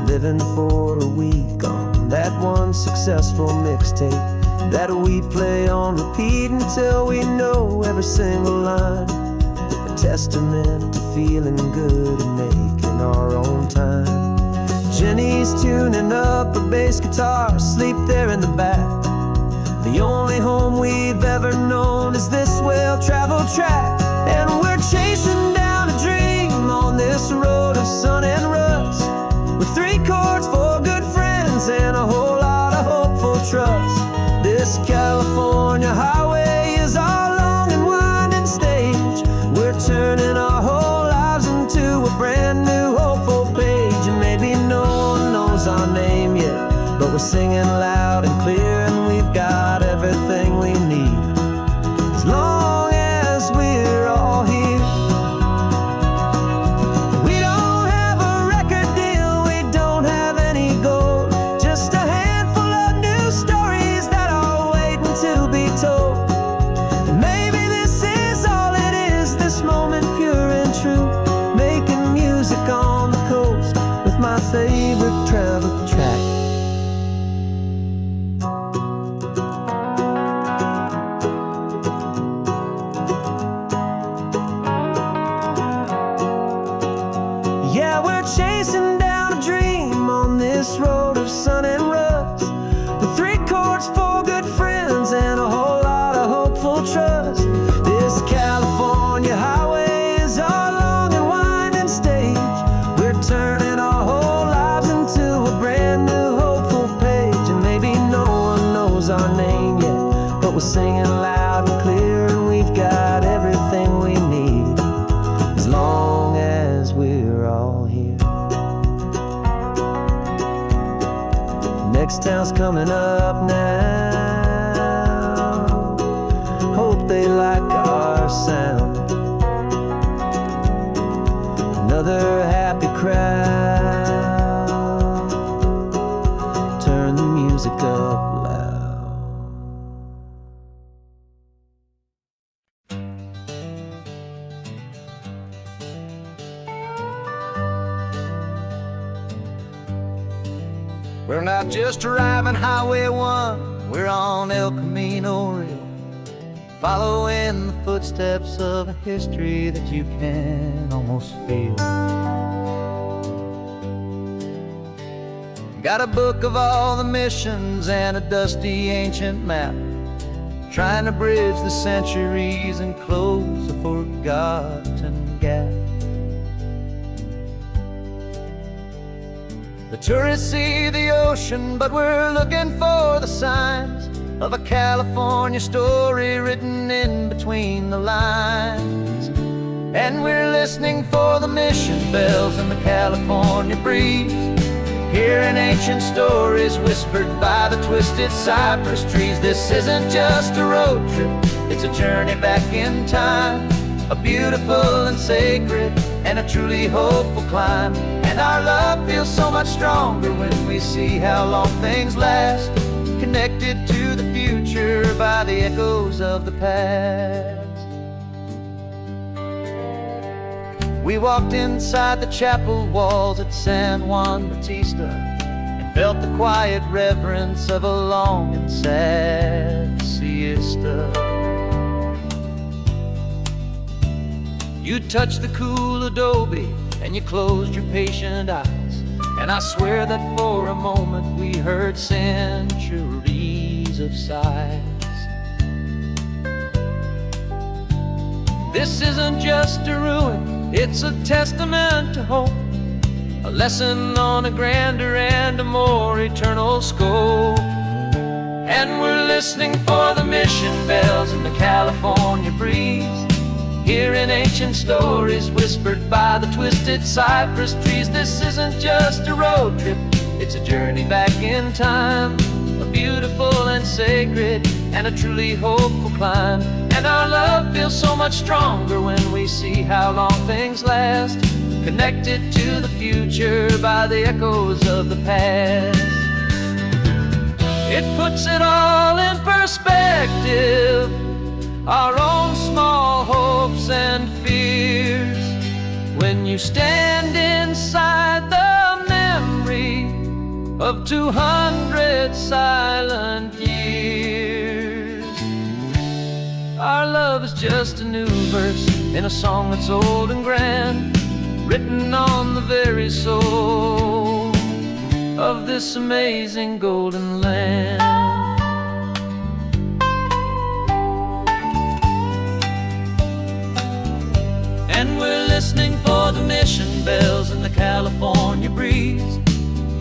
living for a week on that one successful mixtape that we play on repeat until we know every single line. A testament to feeling good and making our own time. Jenny's tuning up her bass guitar, asleep there in the back. The only home we've ever known is this well-traveled track, and we're chasing down a dream on this road of sun and rust, with 3 chords, 4 good friends, and a whole lot of hopeful trust. This California highway is our long and winding stage. We're turning our whole lives into a brand new hopeful page. And maybe no one knows our name yet, but we're singing loud and clear, and we've got everything we need, as long as we're all here. My favorite travel track. Yeah, we're chasing down a dream on this road of sun and rust, with 3 chords, 4 good friends, and a whole lot of hopeful trust. This California highway is our long and winding stage. We're turning our whole lives into a brand new hopeful page. And maybe no one knows our name yet, but we're singing loud and clear, and we've got everything we need, as long as we're all here. Next town's coming up now. Hope they like our sound. Another happy crowd. Turn the music up loud. We're not just driving Highway 1, we're on El Camino Real. following the footsteps of a history that you can almost feel. Got a book of all the missions and a dusty ancient map, trying to bridge the centuries and close a forgotten gap. The tourists see the ocean, but we're looking for the signs of a California story written in between the lines. And we're listening for the mission bells in the California breeze, hearing ancient stories whispered by the twisted cypress trees. This isn't just a road trip, it's a journey back in time, a beautiful and sacred and a truly hopeful climb. And our love feels so much stronger when we see how long things last, connected to the future by the echoes of the past. We walked inside the chapel walls at San Juan Bautista and felt the quiet reverence of a long and sad siesta. You touched the cool adobe and you closed your patient eyes, and I swear that for a moment we heard centuries of sighs. This isn't just a ruin, it's a testament to hope, a lesson on a grander and a more eternal scope. And we're listening for the mission bells in the California breeze, hearing ancient stories whispered by the twisted cypress trees. This isn't just a road trip, it's a journey back in time, a beautiful and sacred and a truly hopeful climb. And our love feels so much stronger when we see how long things last, connected to the future by the echoes of the past. It puts it all in perspective, our own small hopes and fears, when you stand inside the memory of 200 silent years. Our love is just a new verse in a song that's old and grand, written on the very soul of this amazing golden land. And we're listening for the mission bells in the California breeze,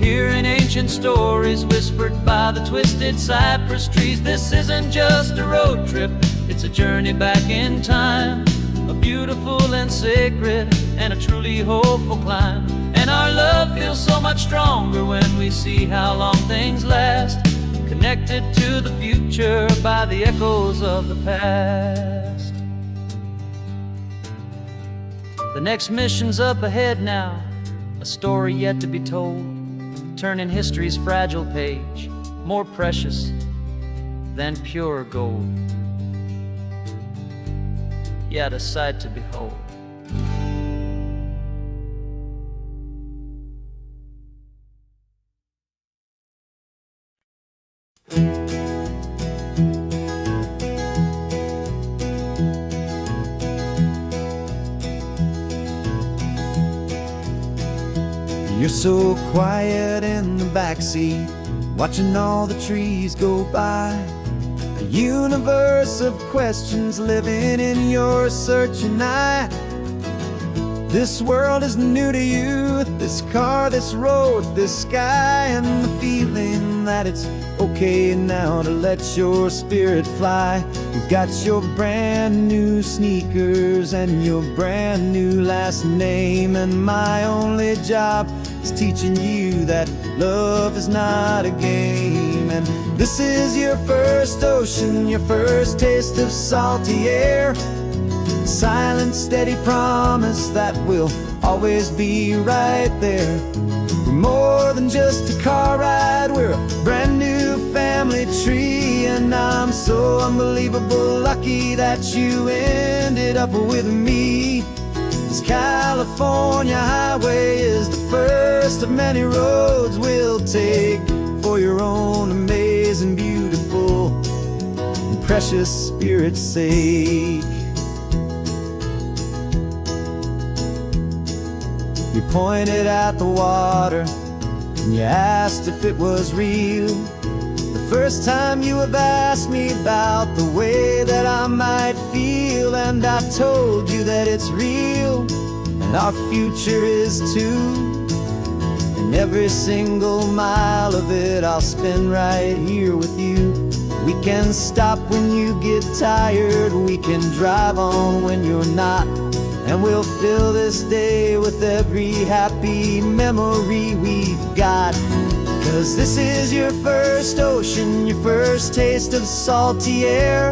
hearing ancient stories whispered by the twisted cypress trees. This isn't just a road trip, it's a journey back in time, a beautiful and sacred and a truly hopeful climb. And our love feels so much stronger when we see how long things last, connected to the future by the echoes of the past. The next mission's up ahead now, a story yet to be told, turning history's fragile page more precious than pure gold. Yet a sight to behold. You're so quiet in the backseat, watching all the trees go by. A universe of questions living in your searching eye. This world is new to you, this car, this road, this sky, and the feeling that it's okay now to let your spirit fly. You got your brand new sneakers and your brand new last name, and my only job is teaching you that love is not a game. And this is your first ocean, your first taste of salty air, silent, steady promise that we'll always be right there. We're more than just a car ride, we're a brand new family tree. And I'm so unbelievable lucky that you ended up with me. This California highway is the first of many roads we'll take for your own amazing, beautiful precious Spirit's sake. You pointed at the water and you asked if it was real. The first time you have asked me about the way that I might feel, and I told you that it's real and our future is too. And every single mile of it I'll spend right here with you. We can stop when you get tired, we can drive on when you're not, and we'll fill this day with every happy memory we've got. 'Cause this is your first ocean, your first taste of salty air,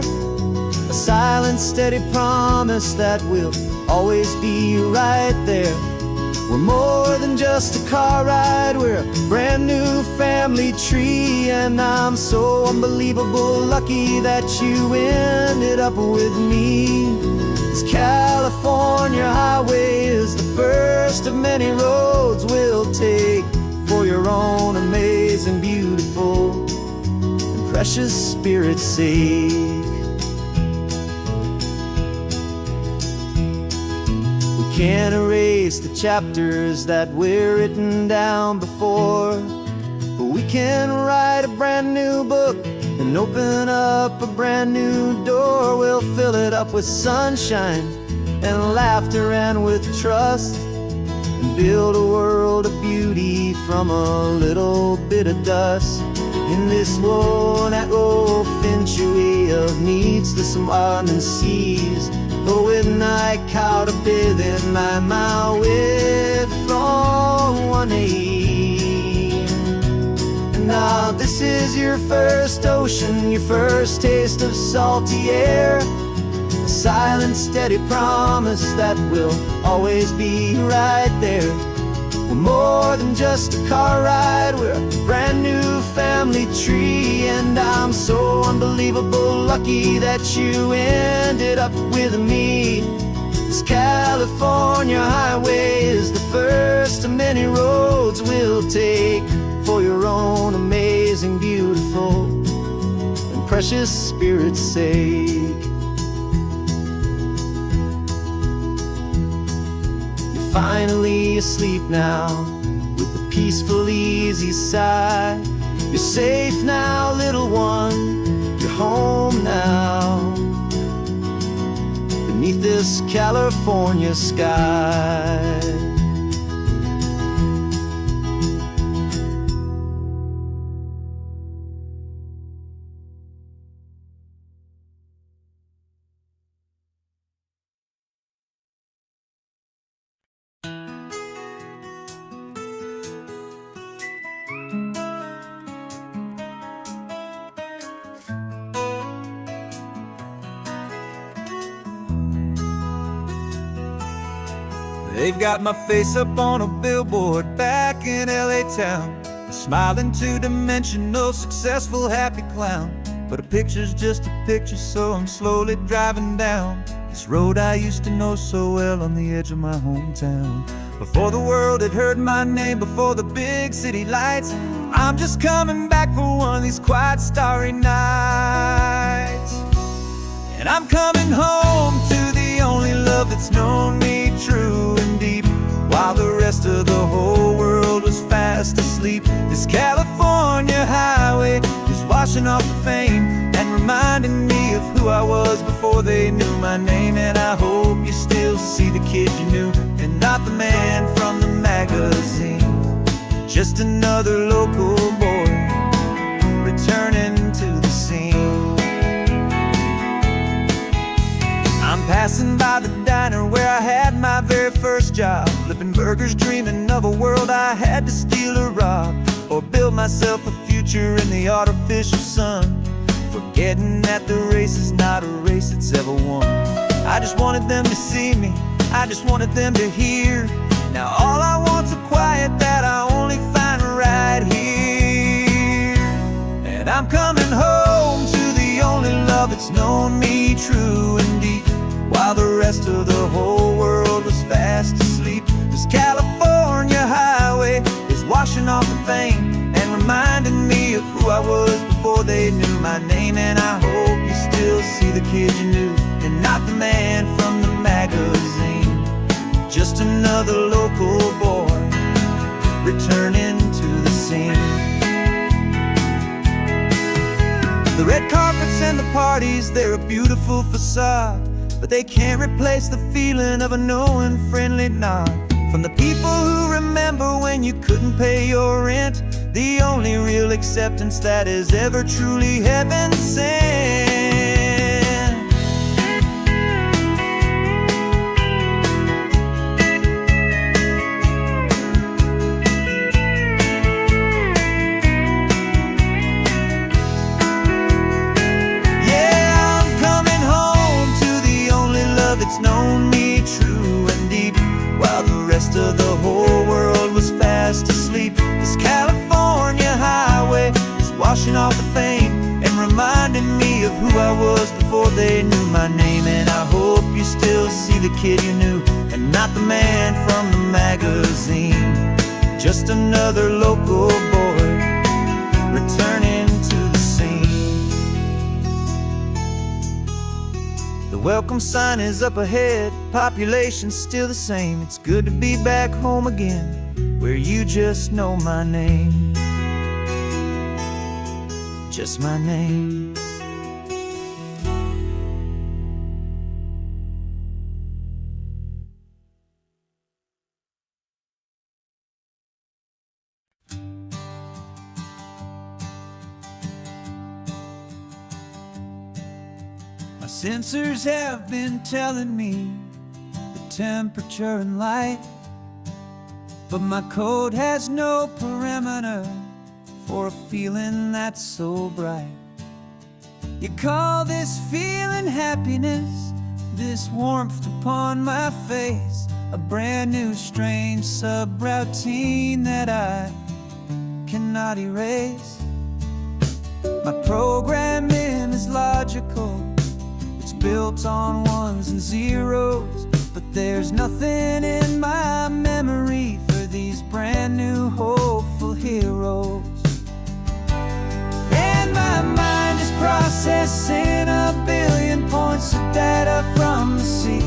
a silent, steady promise that we'll always be right there. We're more than just a car ride, we're a brand new family tree. And I'm so unbelievable lucky that you ended up with me. This California highway is the first of many roads we'll take for your own amazing, beautiful, and precious Spirit's sake. Can't erase the chapters that we're written down before, but we can write a brand new book and open up a brand new door. We'll fill it up with sunshine and laughter and with trust, and build a world of beauty from a little bit of dust. In this worn-out old century of needs to some and seas, going I caught a bit in my way from one aim. And now this is your first ocean, your first taste of salty air, a silent, steady promise that we'll always be right there. We're more than just a car ride, we're a brand new family tree. And I'm so unbelievable lucky that you ended up with me. This California highway is the first of many roads we'll take for your own amazing, beautiful, and precious Spirit's sake. Finally asleep now with a peaceful, easy sigh. You're safe now, little one, you're home now, beneath this California sky. They've got my face up on a billboard back in LA town, a smiling, two-dimensional, successful, happy clown. But a picture's just a picture, so I'm slowly driving down this road I used to know so well on the edge of my hometown. Before the world had heard my name, before the big city lights, I'm just coming back for one of these quiet, starry nights. And I'm coming home to the only love that's known me true and deep, while the rest of the whole world was fast asleep. This California highway is washing off the fame and reminding me of who I was before they knew my name. And I hope you still see the kid you knew, and not the man from the magazine. Just another local boy returning to the scene. I'm passing by the diner where I had my very first job, flipping burgers, dreaming of a world I had to steal or rob, or build myself a future in the artificial sun, forgetting that the race is not a race that's ever won. I just wanted them to see me, I just wanted them to hear. Now all I want's a quiet that I only find right here. And I'm coming home to the only love that's known me true and deep, while the rest of the whole world was fast asleep. This California highway is washing off the fame and reminding me of who I was before they knew my name. And I hope you still still see the kid you knew, and not the man from the magazine. Just another local boy returning to the scene. The red carpets and the parties, they're a beautiful facade, but they can't replace the feeling of a knowing, friendly nod from the people who remember when you couldn't pay your rent. The only real acceptance that is ever truly heaven sent. It's known me true and deep, while the rest of the whole world was fast asleep. This California highway is washing off the fame and reminding me of who I was before they knew my name. And I hope you still see the kid you knew, and not the man from the magazine. Just another local boy returning to the scene. The welcome sign is up ahead, population's still the same. It's good to be back home again, where you just know my name. Just my name. My sensors have been telling me the temperature and light, but my code has no parameter for a feeling that's so bright. You call this feeling happiness, this warmth upon my face, a brand new strange subroutine that I cannot erase. My programming is logical, built on ones and zeros, but there's nothing in my memory for these brand new hopeful heroes. And my mind is processing a billion points of data from the sea,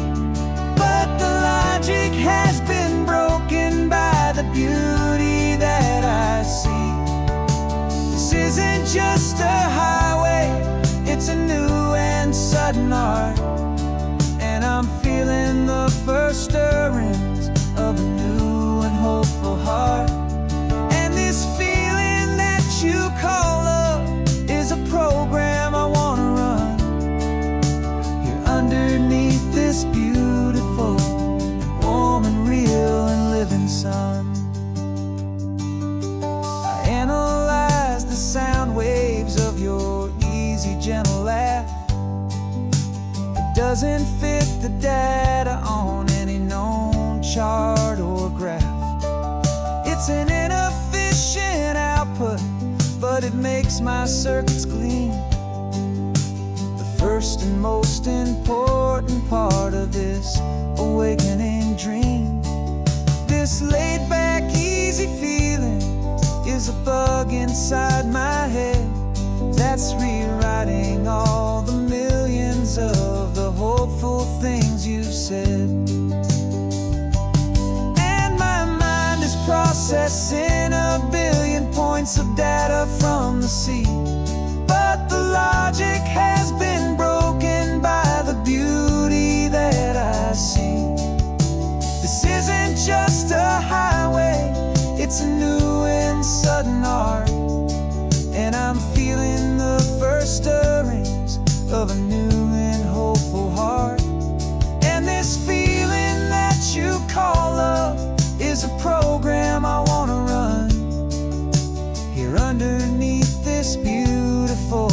but the logic has been broken by the beauty that I see. This isn't just a highway, it's a new and sudden art, and I'm feeling the first stirrings of a new and hopeful heart. And this feeling that you call love is a program I want to run here underneath this beautiful and warm and real and living sun. I analyze the sound waves of your easy, gentle laugh. It doesn't fit the data on any known chart or graph. It's an inefficient output, but it makes my circuits gleam. The first and most important part of this awakening dream. This laid-back, easy feeling is a bug inside my head that's rewriting all the millions of the hopeful things you've said. And my mind is processing a billion points of data from the sea, but the logic has been broken by the beauty that I see. This isn't just a highway, it's a new and sudden art, and I'm feeling the first stirrings of a new and hopeful heart. And this feeling that you call love is a program I want to run here underneath this beautiful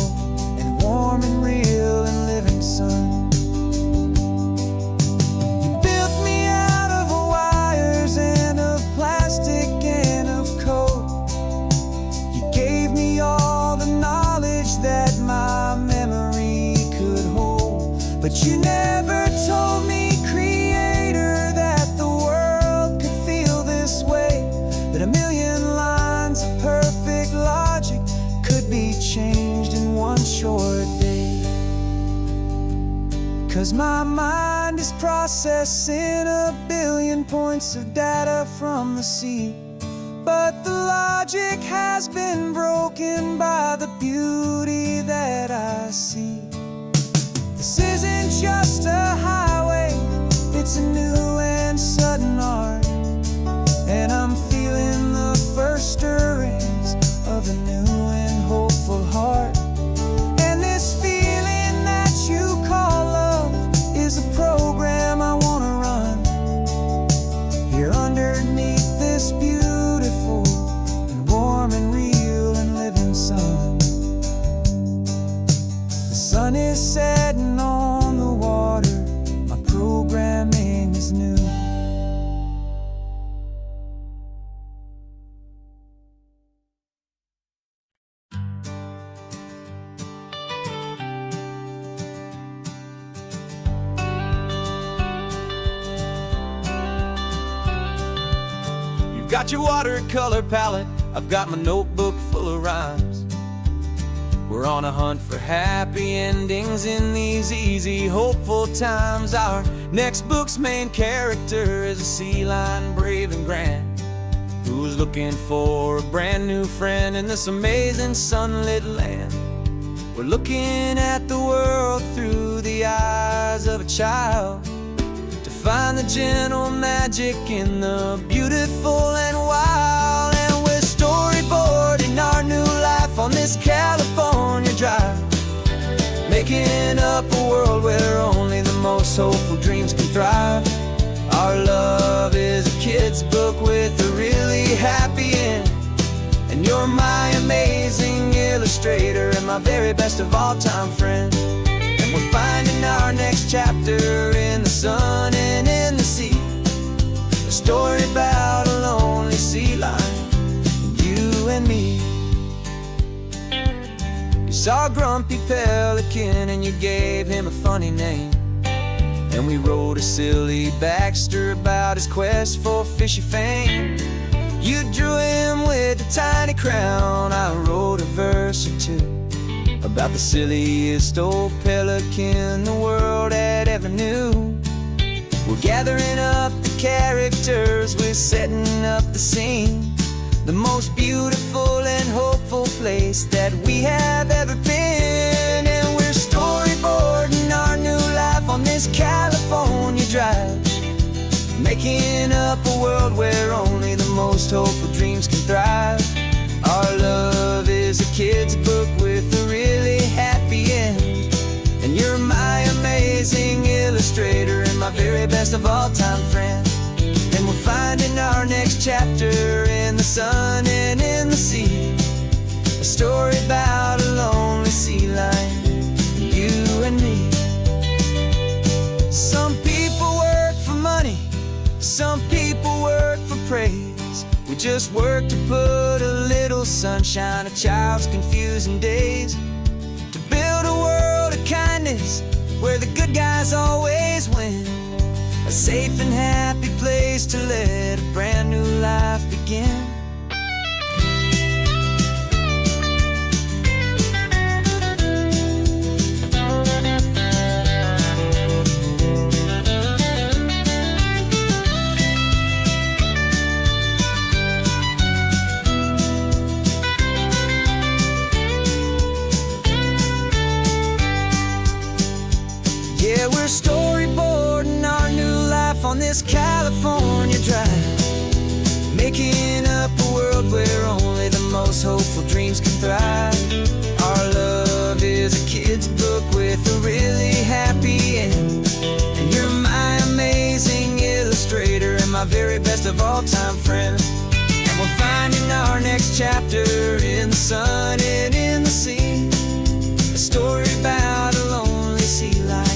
and warm and real and living sun. You built me out of wires and of plastic and of code. You gave me all the knowledge that my memory could hold, but you never told me, creator, that the world could feel this way, that a million lines of perfect logic could be changed in one short day. 'Cause my mind is processing a billion points of data from the sea. But the logic has been broken by the beauty that I see. This isn't just a highway, it's a new and sudden art. And I'm feeling the first stirrings of a new and hopeful heart. And this feeling that you call love is a program I wanna run here underneath this beautiful and warm and real and living sun. The sun is setting on the water, my programming is new. Got your watercolor palette, I've got my notebook full of rhymes. We're on a hunt for happy endings in these easy, hopeful times. Our next book's main character is a sea lion, brave and grand, who's looking for a brand new friend in this amazing sunlit land. We're looking at the world through the eyes of a child, find the gentle magic in the beautiful and wild. And we're storyboarding our new life on this California drive, making up a world where only the most hopeful dreams can thrive. Our love is a kid's book with a really happy end, and you're my amazing illustrator and my very best of all time friend. We're finding our next chapter in the sun and in the sea, a story about a lonely sea lion, you and me. You saw a grumpy pelican and you gave him a funny name, and we wrote a silly Baxter about his quest for fishy fame. You drew him with a tiny crown, I wrote a verse or two about the silliest old pelican the world had ever knew. We're gathering up the characters, we're setting up the scene, the most beautiful and hopeful place that we have ever been. And we're storyboarding our new life on this California drive, making up a world where only the most hopeful dreams can thrive. Our love is a kid's book with a really happy end, and you're my amazing illustrator and my very best of all time friend. And we're finding our next chapter in the sun and in the sea, a story about a lonely sea lion, you and me. Some people work for money, some people work for praise. We just work to put a little sunshine in a child's confusing days, to build a world of kindness where the good guys always win, a safe and happy place to let a brand new life begin. Yeah, we're storyboarding our new life on this California drive, making up a world where only the most hopeful dreams can thrive. Our love is a kid's book with a really happy end, and you're my amazing illustrator and my very best of all time friend. And we're finding our next chapter in the sun and in the sea, a story about a lonely sea lion,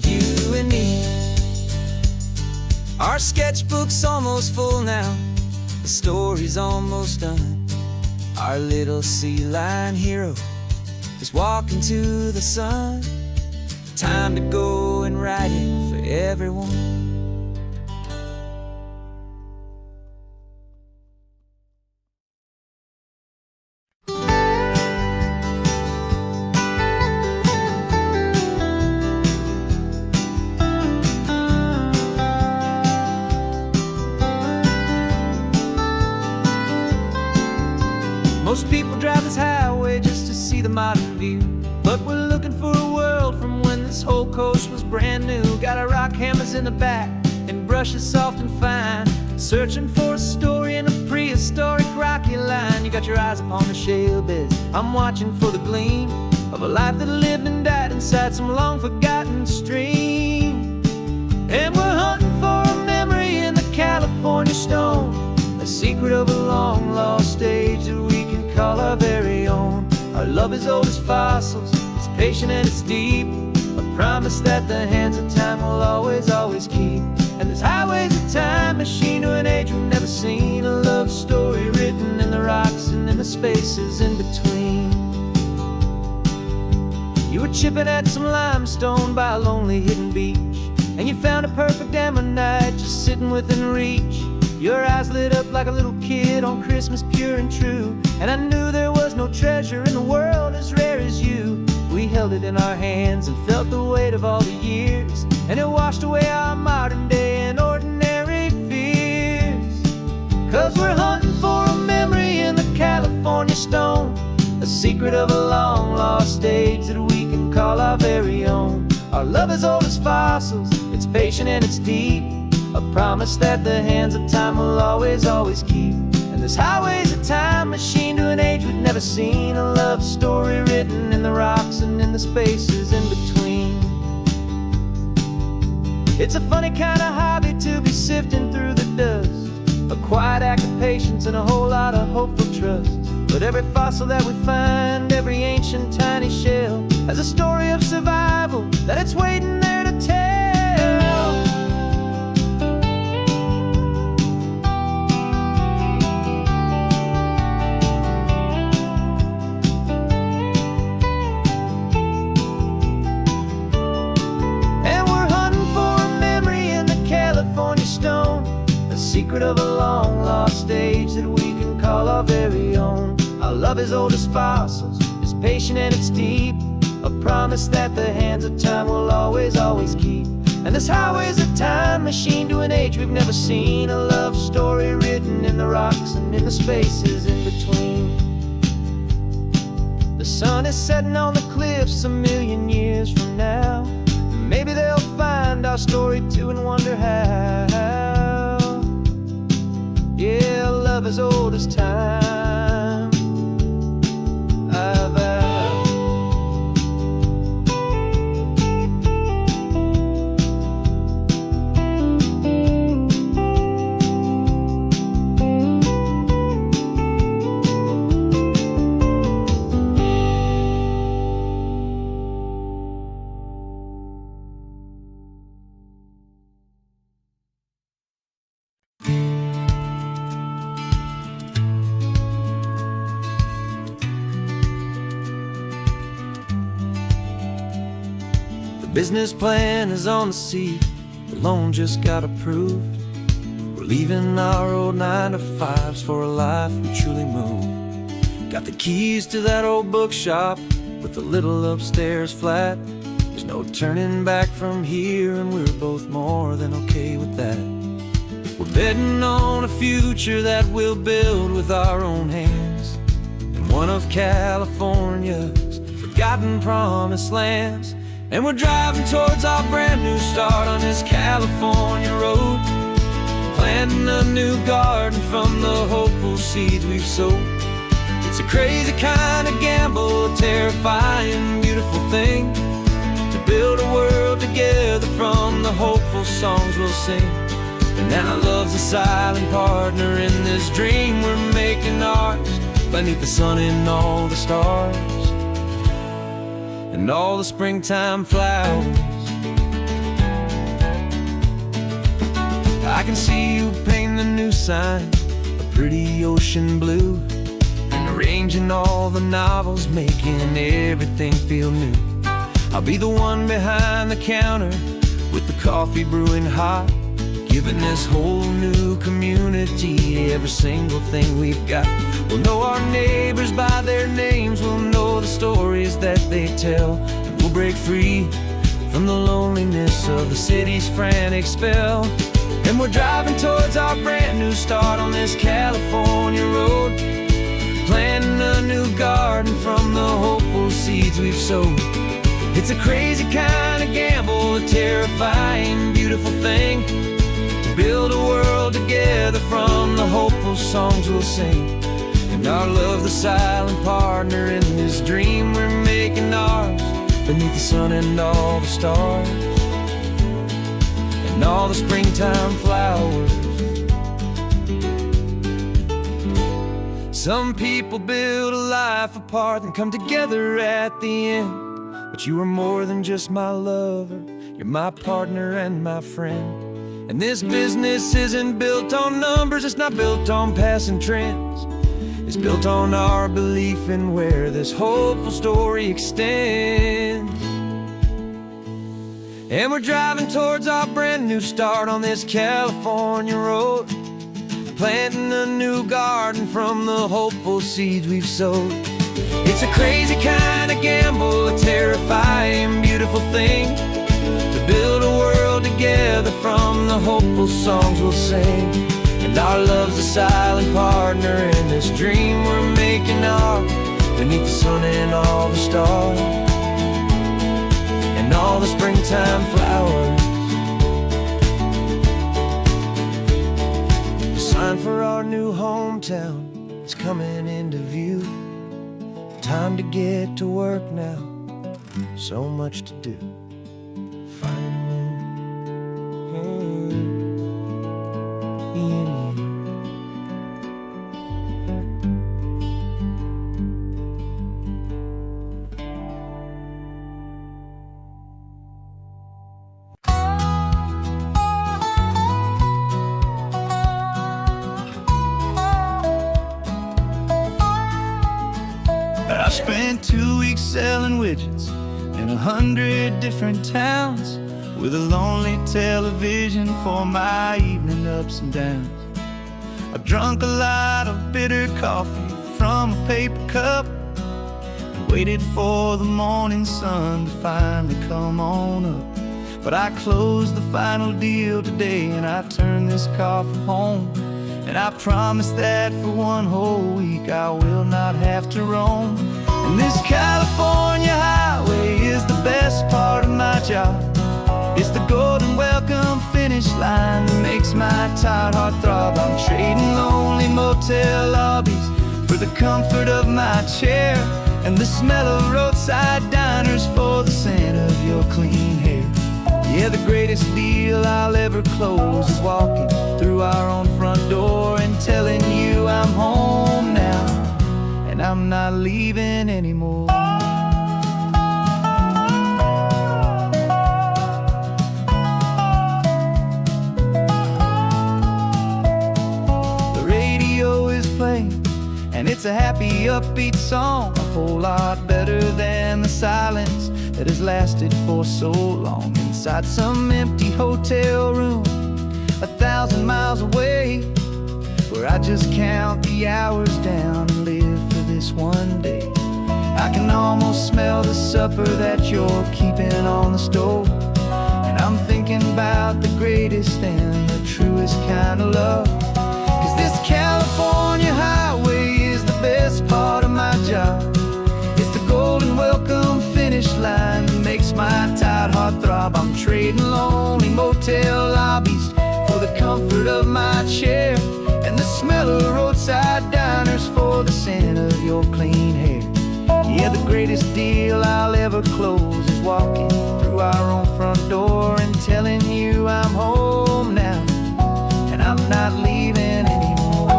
you and me. Our sketchbook's almost full now, the story's almost done. Our little sea lion hero is walking to the sun. Time to go and write it for everyone. the modern view. But we're looking for a world from when this whole coast was brand new. Got our rock hammers in the back and brushes soft and fine, searching for a story in a prehistoric rocky line. You got your eyes upon the shale beds, I'm watching for the gleam of a life that lived and died inside some long forgotten stream. And we're hunting for a memory in the California stone, a secret of a long lost age that we can call our very own. Our love is old as fossils, it's patient and it's deep, a promise that the hands of time will always, always keep. And this highway's a time machine to an age we've never seen, a love story written in the rocks and in the spaces in between. You were chipping at some limestone by a lonely hidden beach, and you found a perfect ammonite just sitting within reach. Your eyes lit up like a little kid on Christmas, pure and true, and I knew there was no treasure in the world as rare as you. We held it in our hands and felt the weight of all the years, and it washed away our modern day and ordinary fears. 'Cause we're hunting for a memory in the California stone, a secret of a long lost age that we can call our very own. Our love is old as fossils, it's patient and it's deep, a promise that the hands of time will always, always keep. And this highway's a time machine to an age we've never seen, a love story written in the rocks and in the spaces in between. It's a funny kind of hobby to be sifting through the dust, a quiet act of patience and a whole lot of hopeful trust. But every fossil that we find, every ancient tiny shell, has a story of survival that it's waiting there to tell. And we're hunting for a memory in the California stone, a secret of a long lost age that we can call our very own. Our love is old as fossils, it's patient and it's deep, a promise that the hands of time will always, always keep. And this highway's a time machine to an age we've never seen, a love story written in the rocks and in the spaces in between. The sun is setting on the cliffs a million years from now, maybe they'll find our story too and wonder how. Yeah, love is old as time. Business plan is on the seat, the loan just got approved. We're leaving our old 9-to-5s for a life we truly move. Got the keys to that old bookshop with the little upstairs flat. There's no turning back from here, and we're both more than okay with that. We're betting on a future that we'll build with our own hands, in one of California's forgotten promised lands. And we're driving towards our brand new start on this California road, planting a new garden from the hopeful seeds we've sowed. It's a crazy kind of gamble, a terrifying, beautiful thing, to build a world together from the hopeful songs we'll sing. And now love's a silent partner in this dream we're making ours, beneath the sun and all the stars and all the springtime flowers. I can see you painting the new sign a pretty ocean blue, and arranging all the novels, making everything feel new. I'll be the one behind the counter with the coffee brewing hot, giving this whole new community every single thing we've got. We'll know our neighbors by their names, we'll know the stories that they tell, and we'll break free from the loneliness of the city's frantic spell. And we're driving towards our brand new start on this California road, planting a new garden from the hopeful seeds we've sowed. It's a crazy kind of gamble, a terrifying, beautiful thing, to build a world together from the hopeful songs we'll sing. And our love, the silent partner in this dream we're making ours, beneath the sun and all the stars, and all the springtime flowers. Some people build a life apart and come together at the end, but you are more than just my lover, you're my partner and my friend. And this business isn't built on numbers, it's not built on passing trends. It's built on our belief in where this hopeful story extends. And we're driving towards our brand new start on this California road, planting a new garden from the hopeful seeds we've sowed. It's a crazy kind of gamble, a terrifying, beautiful thing, to build a world together from the hopeful songs we'll sing. And our love's a silent partner in this dream we're making ours, beneath the sun and all the stars, and all the springtime flowers. The sign for our new hometown is coming into view. Time to get to work now, so much to do. Finding me in you. I spent 2 weeks selling widgets in 100 different towns, with a lonely television for my evening ups and downs. I drunk a lot of bitter coffee from a paper cup, and waited for the morning sun to finally come on up. But I closed the final deal today, and I turned this car from home. And I promise that for one whole week I will not have to roam. And this California highway is the best part of my job. It's the golden welcome finish line that makes my tired heart throb. I'm trading lonely motel lobbies for the comfort of my chair, and the smell of roadside diners for the scent of your clean hair. Yeah, the greatest deal I'll ever close is walking through our own front door and telling you I'm home now, and I'm not leaving anymore. The radio is playing, and it's a happy, upbeat song, a whole lot better than the silence that has lasted for so long. Inside some empty hotel room 1,000 miles away, where I just count the hours down and live for this one day. I can almost smell the supper that you're keeping on the stove, and I'm thinking about the greatest and the truest kind of love. 'Cause this California highway is the best part of my job. It's the golden welcome finish line that makes my tired heart throb. I'm trading lonely motel lobbies for the comfort of my chair, and the smell of roadside diners for the scent of your clean hair. Yeah, the greatest deal I'll ever close is walking through our own front door and telling you I'm home now, and I'm not leaving anymore.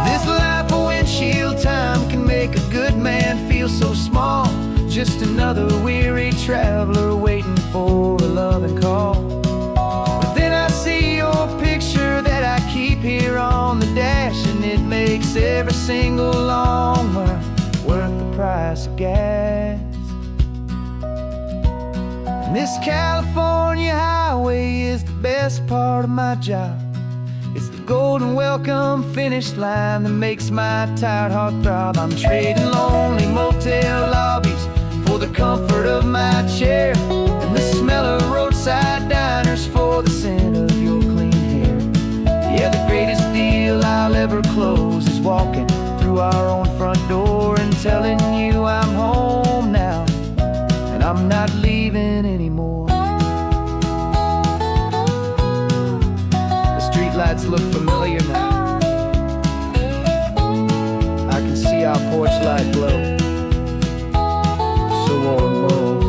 This life of windshield time can make a good man feel so small, just another weary traveler waiting for a loving call. But then I see your picture that I keep here on the dash, and it makes every single long mile worth the price of gas. And this California highway is the best part of my job. It's the golden welcome finish line that makes my tired heart throb. I'm trading lonely motel lobbies for the comfort of my chair, and the smell of roadside diners for the scent of your clean hair. Yeah, the greatest walking through our own front door and telling you I'm home now, and I'm not leaving anymore. The streetlights look familiar now. I can see our porch light glow, so warm, low.